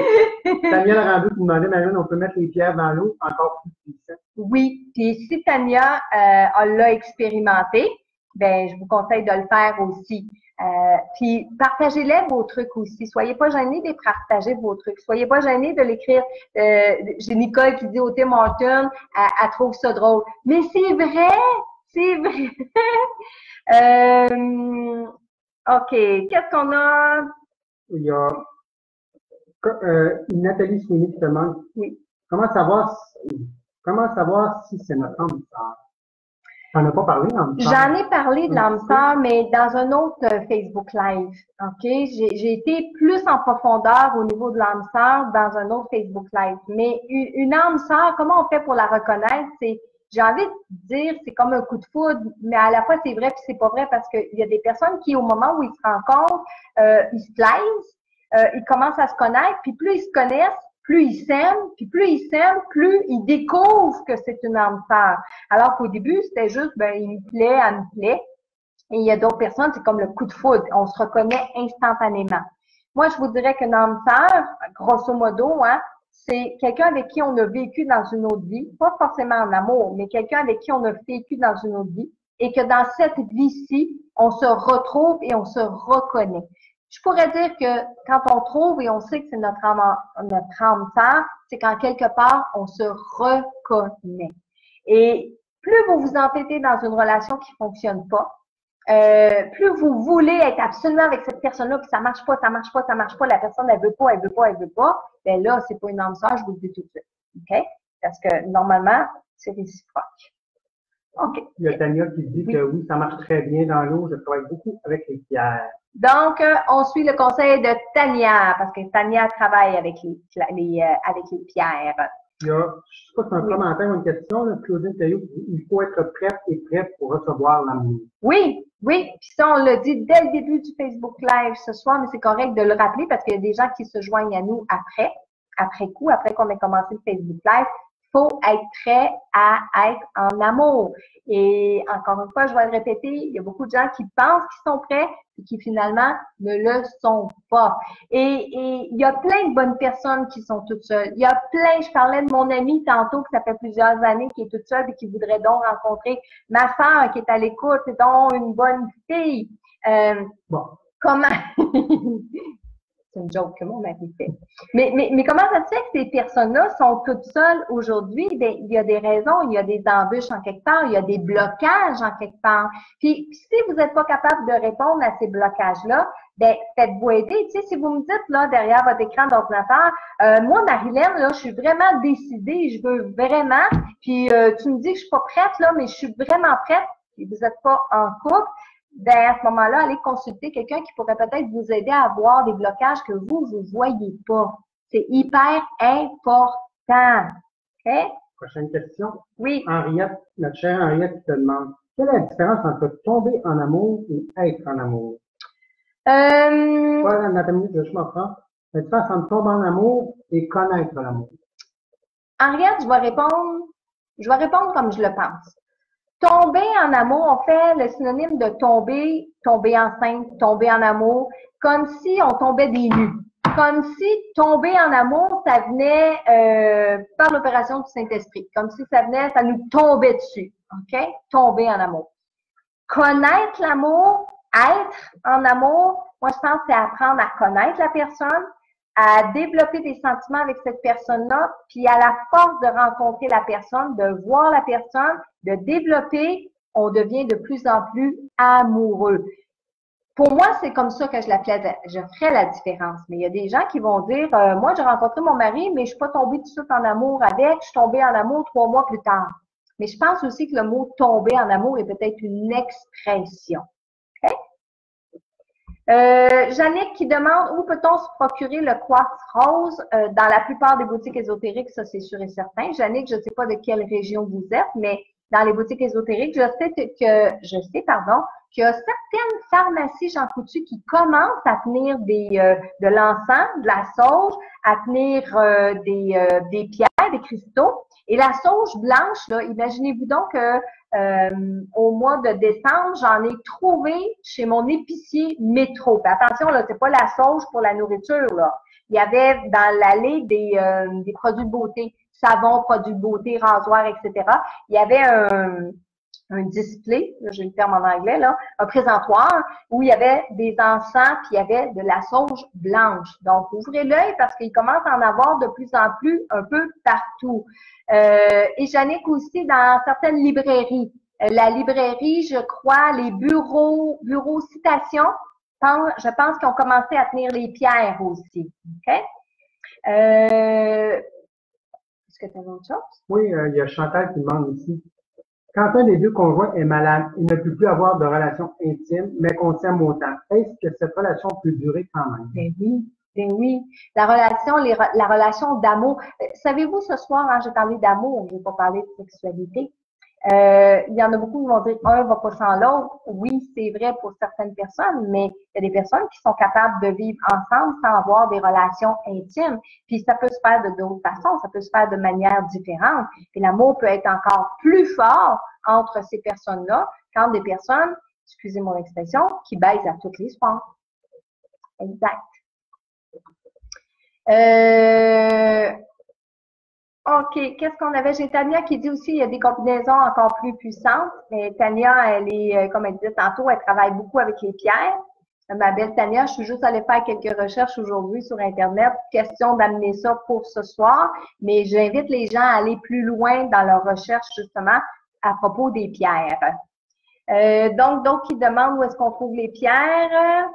Tania Laurando qui demandait, Marilyn, on peut mettre les pierres dans l'eau encore plus puissant? Oui, puis si Tania l'a expérimenté, ben je vous conseille de le faire aussi. Puis partagez-les vos trucs aussi. Soyez pas gênés de partager vos trucs. Soyez pas gênés de l'écrire. J'ai Nicole qui dit au Tim Hortons, elle trouve ça drôle. Mais c'est vrai, c'est vrai. OK. Qu'est-ce qu'on a? Il y a Nathalie Sweeney qui demande, oui. Comment savoir si c'est notre âme sœur? T'en as pas parlé, l'âme sœur? J'en ai parlé de l'âme sœur, mais dans un autre Facebook Live. OK? J'ai été plus en profondeur au niveau de l'âme sœur dans un autre Facebook Live. Mais une âme sœur, comment on fait pour la reconnaître? J'ai envie de dire, c'est comme un coup de foudre, mais à la fois c'est vrai puis c'est pas vrai parce qu'il y a des personnes qui, au moment où ils se rencontrent, ils se plaisent, ils commencent à se connaître, puis plus ils se connaissent, plus ils s'aiment, puis plus ils s'aiment, plus ils découvrent que c'est une âme sœur. Alors qu'au début, c'était juste, ben, il me plaît, elle me plaît. Et il y a d'autres personnes, c'est comme le coup de foudre. On se reconnaît instantanément. Moi, je vous dirais qu'une âme sœur, grosso modo, hein, c'est quelqu'un avec qui on a vécu dans une autre vie, pas forcément en amour, mais quelqu'un avec qui on a vécu dans une autre vie, et que dans cette vie-ci, on se retrouve et on se reconnaît. Je pourrais dire que quand on trouve et on sait que c'est notre âme sœur, c'est qu'en quelque part, on se reconnaît. Et plus vous vous entêtez dans une relation qui fonctionne pas, plus vous voulez être absolument avec cette personne-là, puis ça marche pas, la personne, elle veut pas, ben là, c'est pas une âme sœur, je vous le dis tout de suite. OK? Parce que normalement, c'est réciproque. OK. Il y a Tania qui dit que oui, ça marche très bien dans l'eau, je travaille beaucoup avec les pierres. Donc, on suit le conseil de Tania, parce que Tania travaille avec les pierres. Il y a, je ne sais pas si c'est un commentaire ou une question, là, Claudine Taillot, il faut être prête et prête pour recevoir l'amour. Oui. Puis ça, on l'a dit dès le début du Facebook Live ce soir, mais c'est correct de le rappeler parce qu'il y a des gens qui se joignent à nous après qu'on ait commencé le Facebook Live. faut être prêt à être en amour. Et encore une fois, je vais le répéter, il y a beaucoup de gens qui pensent qu'ils sont prêts et qui finalement ne le sont pas. Et il y a plein de bonnes personnes qui sont toutes seules. Il y a plein, je parlais de mon amie tantôt, que ça fait plusieurs années qui est toute seule et qui voudrait donc rencontrer ma sœur qui est à l'écoute, c'est donc une bonne fille. Bon. Comment? C'est une joke que mon mari fait. Mais comment ça se fait que ces personnes-là sont toutes seules aujourd'hui? Ben, il y a des raisons, il y a des embûches en quelque part, il y a des blocages en quelque part. Puis si vous n'êtes pas capable de répondre à ces blocages-là, ben, faites-vous aider. Tu sais, si vous me dites, là, derrière votre écran d'ordinateur, moi, Marilyn, là, je suis vraiment décidée, je veux vraiment, puis tu me dis que je suis pas prête, là, mais je suis vraiment prête, puis vous n'êtes pas en couple, ben, à ce moment-là, allez consulter quelqu'un qui pourrait peut-être vous aider à avoir des blocages que vous voyez pas. C'est hyper important. OK? Prochaine question. Oui. Henriette, notre chère Henriette qui te demande, quelle est la différence entre tomber en amour et être en amour? Voilà, Nathalie, je m'en prends. La différence entre tomber en amour et connaître l'amour. Henriette, je vais répondre comme je le pense. Tomber en amour, on fait le synonyme de tomber enceinte, tomber en amour, comme si on tombait des nues. Comme si tomber en amour, ça venait par l'opération du Saint-Esprit. Comme si ça nous tombait dessus. OK? Tomber en amour. Connaître l'amour, être en amour, moi je pense que c'est apprendre à connaître la personne, à développer des sentiments avec cette personne-là, puis à la force de rencontrer la personne, de voir la personne, de développer, on devient de plus en plus amoureux. Pour moi, c'est comme ça que je ferais la différence. Mais il y a des gens qui vont dire, moi, j'ai rencontré mon mari, mais je suis pas tombée tout de suite en amour avec, je suis tombée en amour 3 mois plus tard. Mais je pense aussi que le mot tomber en amour est peut-être une expression. Okay? Jannick qui demande où peut-on se procurer le quartz rose dans la plupart des boutiques ésotériques, ça c'est sûr et certain. Jannick, je ne sais pas de quelle région vous êtes, mais dans les boutiques ésotériques, je sais qu'il y a certaines pharmacies Jean Coutu qui commencent à tenir de l'encens, de la sauge, à tenir des pierres, des cristaux. Et la sauge blanche, là, imaginez-vous donc que au mois de décembre, j'en ai trouvé chez mon épicier Métro. Puis attention, là, c'est pas la sauge pour la nourriture, là. Il y avait dans l'allée des produits de beauté, savon, produits de beauté, rasoirs, etc. Il y avait un display, j'ai le terme en anglais, là, un présentoir, où il y avait des encens, puis il y avait de la sauge blanche. Donc, ouvrez l'œil parce qu'il commence à en avoir de plus en plus un peu partout. Et Jannick aussi dans certaines librairies. La librairie, je crois, les bureaux citations, je pense qu'ils ont commencé à tenir les pierres aussi. OK? Est-ce que tu as autre chose? Oui, il y a Chantal qui demande aussi. Quand un des deux conjoints est malade, il ne peut plus avoir de relation intime, mais qu'on s'aime autant. Est-ce que cette relation peut durer quand même? Ben oui. La relation d'amour. Savez-vous, ce soir, hein, j'ai parlé d'amour, je n'ai pas parlé de sexualité. Il y en a beaucoup qui vont dire un va pas sans l'autre. Oui, c'est vrai pour certaines personnes, mais il y a des personnes qui sont capables de vivre ensemble sans avoir des relations intimes. Puis ça peut se faire de d'autres façons, ça peut se faire de manière différente. Puis l'amour peut être encore plus fort entre ces personnes-là quand des personnes, excusez mon expression, qui baisent à toutes les sports. Exact. OK. Qu'est-ce qu'on avait? J'ai Tania qui dit aussi il y a des combinaisons encore plus puissantes. Mais Tania, elle est, comme elle disait tantôt, elle travaille beaucoup avec les pierres. Ma belle Tania, je suis juste allée faire quelques recherches aujourd'hui sur Internet. Question d'amener ça pour ce soir. Mais j'invite les gens à aller plus loin dans leur recherche, justement, à propos des pierres. Donc, qui demande où est-ce qu'on trouve les pierres.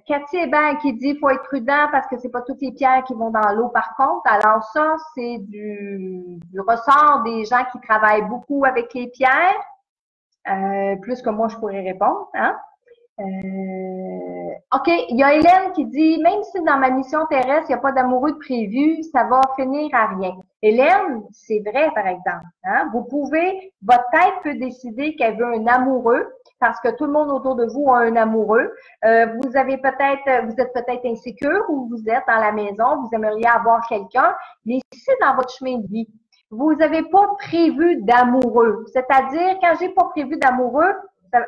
Cathy Hébert qui dit faut être prudent parce que c'est pas toutes les pierres qui vont dans l'eau par contre. Alors ça, c'est du ressort des gens qui travaillent beaucoup avec les pierres. Plus que moi, je pourrais répondre. Hein? OK, il y a Hélène qui dit, même si dans ma mission terrestre, il n'y a pas d'amoureux de prévu, ça va finir à rien. Hélène, c'est vrai, par exemple. Hein? Votre tête peut décider qu'elle veut un amoureux, parce que tout le monde autour de vous a un amoureux. Vous êtes peut-être insécure ou vous êtes dans la maison, vous aimeriez avoir quelqu'un, mais si dans votre chemin de vie, vous n'avez pas prévu d'amoureux, c'est-à-dire, quand j'ai pas prévu d'amoureux,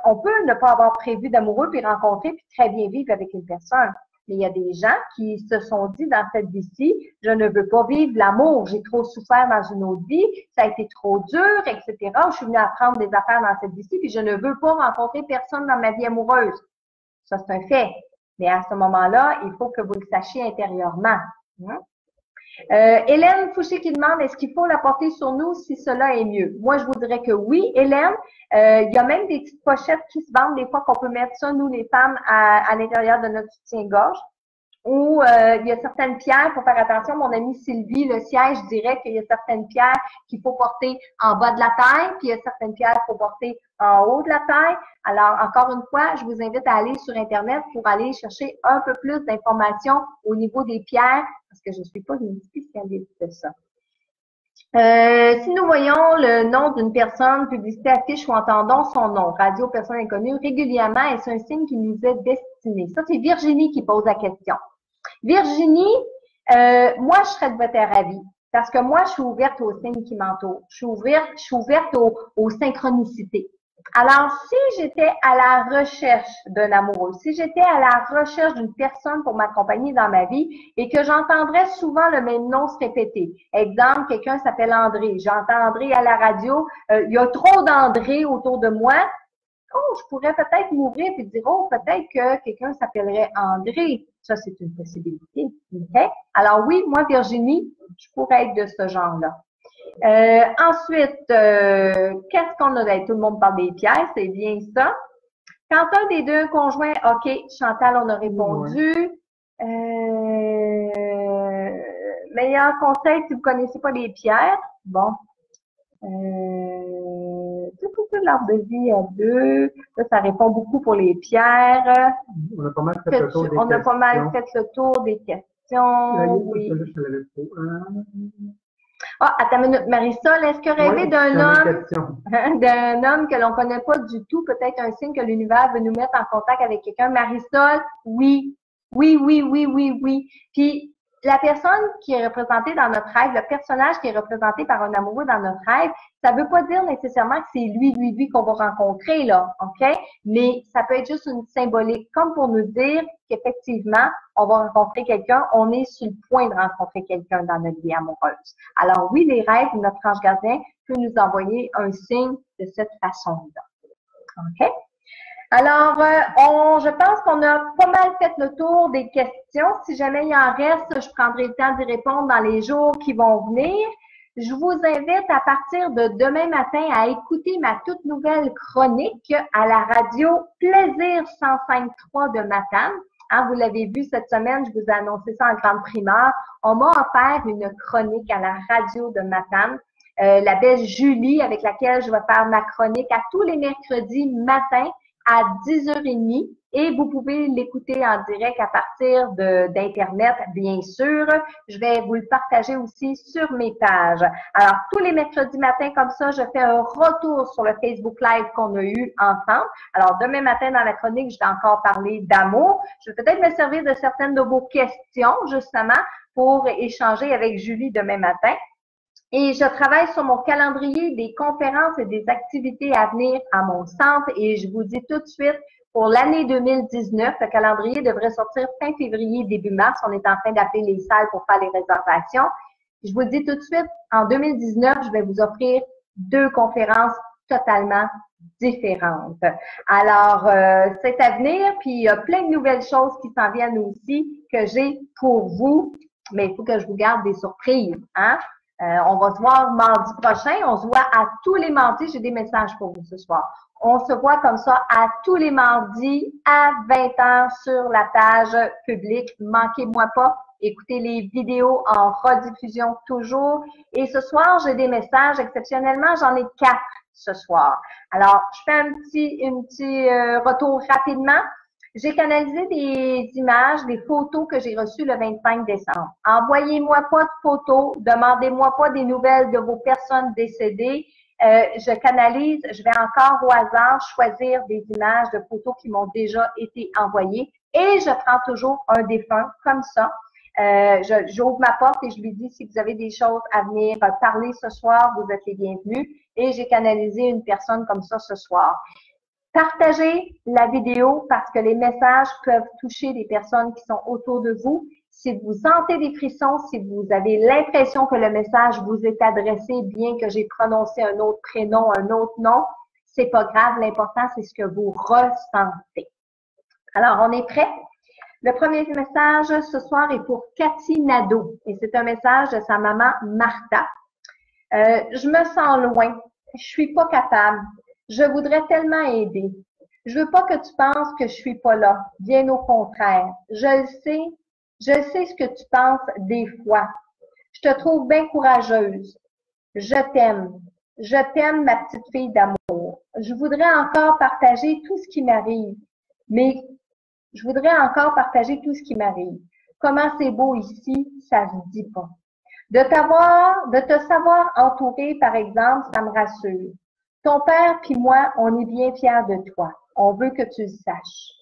on peut ne pas avoir prévu d'amoureux puis rencontrer puis très bien vivre avec une personne. Mais il y a des gens qui se sont dit dans cette vie-ci, je ne veux pas vivre l'amour, j'ai trop souffert dans une autre vie, ça a été trop dur, etc. Je suis venue apprendre des affaires dans cette vie-ci puis je ne veux pas rencontrer personne dans ma vie amoureuse. Ça, c'est un fait. Mais à ce moment-là, il faut que vous le sachiez intérieurement. Hélène Fouché qui demande, est-ce qu'il faut la porter sur nous si cela est mieux? Moi, je vous dirais que oui, Hélène. Il y a même des petites pochettes qui se vendent des fois qu'on peut mettre ça, nous, les femmes, à l'intérieur de notre soutien-gorge. Ou il y a certaines pierres, il faut faire attention. Mon amie Sylvie, le siège dirait qu'il y a certaines pierres qu'il faut porter en bas de la taille, puis il y a certaines pierres qu'il faut porter en haut de la taille. Alors, encore une fois, je vous invite à aller sur Internet pour aller chercher un peu plus d'informations au niveau des pierres, parce que je ne suis pas une spécialiste de ça. Si nous voyons le nom d'une personne, publicité affiche ou entendons son nom, radio, personne inconnue, régulièrement, est-ce un signe qui nous est destiné? Ça, c'est Virginie qui pose la question. Virginie, moi, je serais de votre avis. Parce que moi, je suis ouverte aux signes qui m'entourent. Je suis ouverte aux synchronicités. Alors, si j'étais à la recherche d'un amoureux, si j'étais à la recherche d'une personne pour m'accompagner dans ma vie et que j'entendrais souvent le même nom se répéter, exemple, quelqu'un s'appelle André, j'entends André à la radio, il y a trop d'André autour de moi, je pourrais peut-être m'ouvrir et dire, peut-être que quelqu'un s'appellerait André. Ça, c'est une possibilité. Okay? Alors oui, moi, Virginie, je pourrais être de ce genre-là. Ensuite, qu'est-ce qu'on a d'être? Tout le monde parle des pierres, c'est bien ça. Quand un des deux conjoints, OK, Chantal, on a répondu. Meilleur conseil si vous connaissez pas les pierres. Bon. Tout l'arbre de vie à deux. Ça répond beaucoup pour les pierres. On a pas mal fait le tour des questions. On a pas mal fait le tour des questions. Oui. Attends une minute, Marisol, est-ce que rêver d'un homme que l'on connaît pas du tout, peut-être un signe que l'univers veut nous mettre en contact avec quelqu'un? Marisol, oui. Oui. Puis, la personne qui est représentée dans notre rêve, le personnage qui est représenté par un amoureux dans notre rêve, ça veut pas dire nécessairement que c'est lui qu'on va rencontrer, là, OK? Mais ça peut être juste une symbolique, comme pour nous dire qu'effectivement, on va rencontrer quelqu'un, on est sur le point de rencontrer quelqu'un dans notre vie amoureuse. Alors oui, les rêves, notre ange gardien peut nous envoyer un signe de cette façon-là. OK? Alors, je pense qu'on a pas mal fait le tour des questions. Si jamais il en reste, je prendrai le temps d'y répondre dans les jours qui vont venir. Je vous invite à partir de demain matin à écouter ma toute nouvelle chronique à la radio Plaisir 105.3 de Matane. Vous l'avez vu cette semaine, je vous ai annoncé ça en grande primeur. On m'a offert une chronique à la radio de Matane. La belle Julie, avec laquelle je vais faire ma chronique à tous les mercredis matin à 10h30 et vous pouvez l'écouter en direct à partir d'Internet, bien sûr. Je vais vous le partager aussi sur mes pages. Alors, tous les mercredis matins, comme ça, je fais un retour sur le Facebook Live qu'on a eu ensemble. Alors, demain matin, dans la chronique, je vais encore parler d'amour. Je vais peut-être me servir de certaines de vos questions, justement, pour échanger avec Julie demain matin. Et je travaille sur mon calendrier des conférences et des activités à venir à mon centre et je vous dis tout de suite, pour l'année 2019, le calendrier devrait sortir fin février, début mars. On est en train d'appeler les salles pour faire les réservations. Je vous dis tout de suite, en 2019, je vais vous offrir 2 conférences totalement différentes. Alors, c'est à venir, puis il y a plein de nouvelles choses qui s'en viennent aussi que j'ai pour vous, mais il faut que je vous garde des surprises, hein? On va se voir mardi prochain. On se voit à tous les mardis. J'ai des messages pour vous ce soir. On se voit comme ça à tous les mardis à 20h sur la page publique. Manquez-moi pas. Écoutez les vidéos en rediffusion toujours. Et ce soir, j'ai des messages. Exceptionnellement, j'en ai 4. ce soir. Alors, je fais un petit retour rapidement. J'ai canalisé des images, des photos que j'ai reçues le 25 décembre. Envoyez-moi pas de photos, demandez-moi pas des nouvelles de vos personnes décédées. Je canalise, je vais encore au hasard choisir des images de photos qui m'ont déjà été envoyées et je prends toujours un défunt comme ça. J'ouvre ma porte et je lui dis si vous avez des choses à venir parler ce soir, vous êtes les bienvenus. Et j'ai canalisé une personne comme ça ce soir. Partagez la vidéo parce que les messages peuvent toucher les personnes qui sont autour de vous. Si vous sentez des frissons, si vous avez l'impression que le message vous est adressé, bien que j'ai prononcé un autre prénom, un autre nom, c'est pas grave. L'important, c'est ce que vous ressentez. Alors, on est prêt? Le premier message ce soir est pour Cathy Nadeau et c'est un message de sa maman Martha. Je me sens loin. Je suis pas capable. Je voudrais tellement aider. Je veux pas que tu penses que je suis pas là. Bien au contraire. Je sais ce que tu penses des fois. Je te trouve bien courageuse. Je t'aime. Je t'aime, ma petite fille d'amour. Je voudrais encore partager tout ce qui m'arrive. Mais je voudrais encore partager tout ce qui m'arrive. Comment c'est beau ici, ça se dit pas. De te savoir entouré, par exemple, ça me rassure. Ton père puis moi, on est bien fiers de toi. On veut que tu le saches.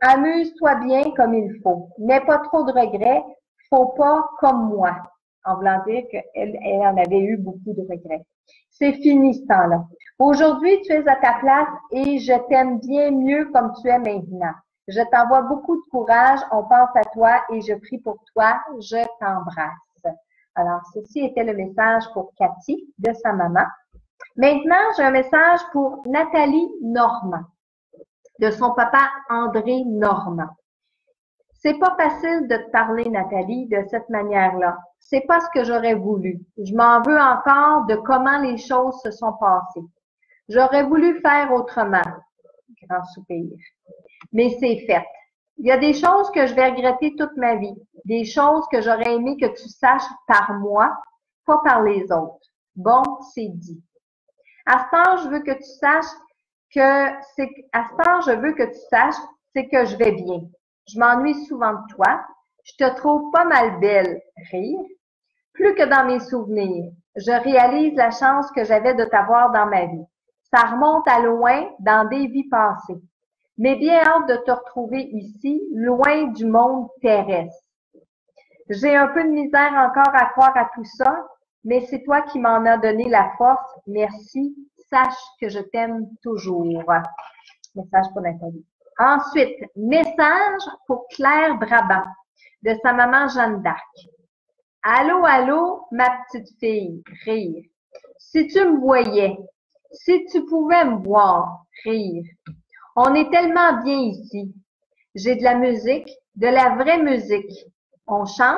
Amuse-toi bien comme il faut. N'aie pas trop de regrets. Faut pas comme moi. En voulant dire qu'elle en avait eu beaucoup de regrets. C'est fini ce temps-là. Aujourd'hui, tu es à ta place et je t'aime bien mieux comme tu es maintenant. Je t'envoie beaucoup de courage. On pense à toi et je prie pour toi. Je t'embrasse. Alors, ceci était le message pour Cathy de sa maman. Maintenant, j'ai un message pour Nathalie Normand, de son papa André Normand. C'est pas facile de te parler, Nathalie, de cette manière-là. C'est pas ce que j'aurais voulu. Je m'en veux encore de comment les choses se sont passées. J'aurais voulu faire autrement. Grand soupir. Mais c'est fait. Il y a des choses que je vais regretter toute ma vie. Des choses que j'aurais aimé que tu saches par moi, pas par les autres. Bon, c'est dit. À ce temps, je veux que tu saches c'est que je vais bien. Je m'ennuie souvent de toi. Je te trouve pas mal belle. Rire. Plus que dans mes souvenirs. Je réalise la chance que j'avais de t'avoir dans ma vie. Ça remonte à loin dans des vies passées. Mais bien hâte de te retrouver ici, loin du monde terrestre. J'ai un peu de misère encore à croire à tout ça, mais c'est toi qui m'en as donné la force. Merci. Sache que je t'aime toujours. Message pour Nathalie. Ensuite, message pour Claire Brabant, de sa maman Jeanne d'Arc. Allô, allô, ma petite fille, rire. Si tu me voyais, si tu pouvais me voir, rire. On est tellement bien ici. J'ai de la musique, de la vraie musique. On chante,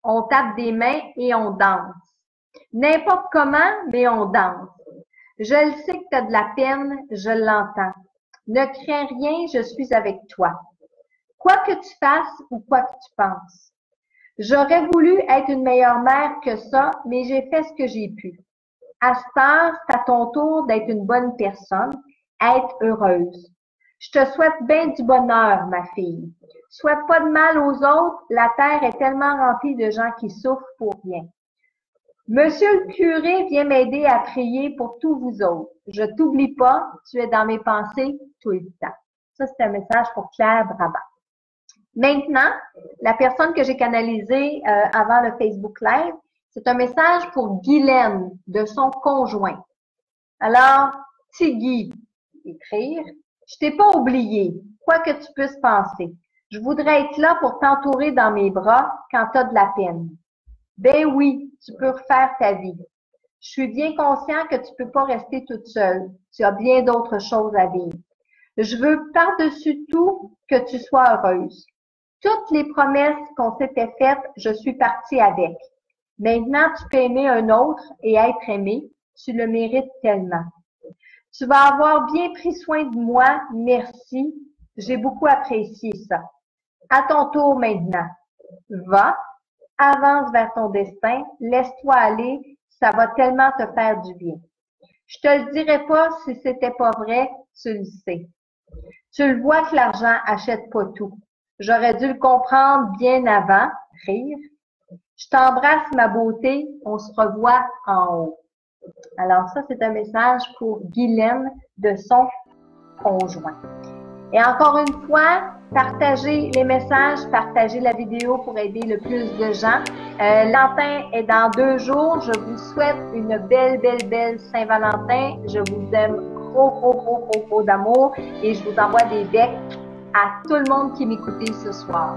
on tape des mains et on danse. N'importe comment, mais on danse. Je le sais que tu as de la peine, je l'entends. Ne crains rien, je suis avec toi. Quoi que tu fasses ou quoi que tu penses. J'aurais voulu être une meilleure mère que ça, mais j'ai fait ce que j'ai pu. À cette heure, c'est à ton tour d'être une bonne personne, être heureuse. Je te souhaite bien du bonheur, ma fille. Souhaite pas de mal aux autres, la terre est tellement remplie de gens qui souffrent pour rien. Monsieur le curé vient m'aider à prier pour tous vous autres. Je t'oublie pas, tu es dans mes pensées tout le temps. Ça, c'est un message pour Claire Brabant. Maintenant, la personne que j'ai canalisée avant le Facebook Live, c'est un message pour Guylaine, de son conjoint. Alors, Tigui, écrire, je t'ai pas oublié, quoi que tu puisses penser. Je voudrais être là pour t'entourer dans mes bras quand tu as de la peine. Ben oui, tu peux refaire ta vie. Je suis bien conscient que tu peux pas rester toute seule. Tu as bien d'autres choses à vivre. Je veux par-dessus tout que tu sois heureuse. Toutes les promesses qu'on s'était faites, je suis partie avec. Maintenant, tu peux aimer un autre et être aimé. Tu le mérites tellement. Tu vas avoir bien pris soin de moi. Merci. J'ai beaucoup apprécié ça. À ton tour maintenant. Va. Avance vers ton destin, laisse-toi aller, ça va tellement te faire du bien. Je te le dirais pas si c'était pas vrai, tu le sais. Tu le vois que l'argent achète pas tout. J'aurais dû le comprendre bien avant. Rire. Je t'embrasse, ma beauté. On se revoit en haut. Alors ça, c'est un message pour Guylaine de son conjoint. Et encore une fois, partagez les messages, partagez la vidéo pour aider le plus de gens. Valentin est dans 2 jours. Je vous souhaite une belle Saint-Valentin. Je vous aime gros d'amour et je vous envoie des becs à tout le monde qui m'écoutait ce soir.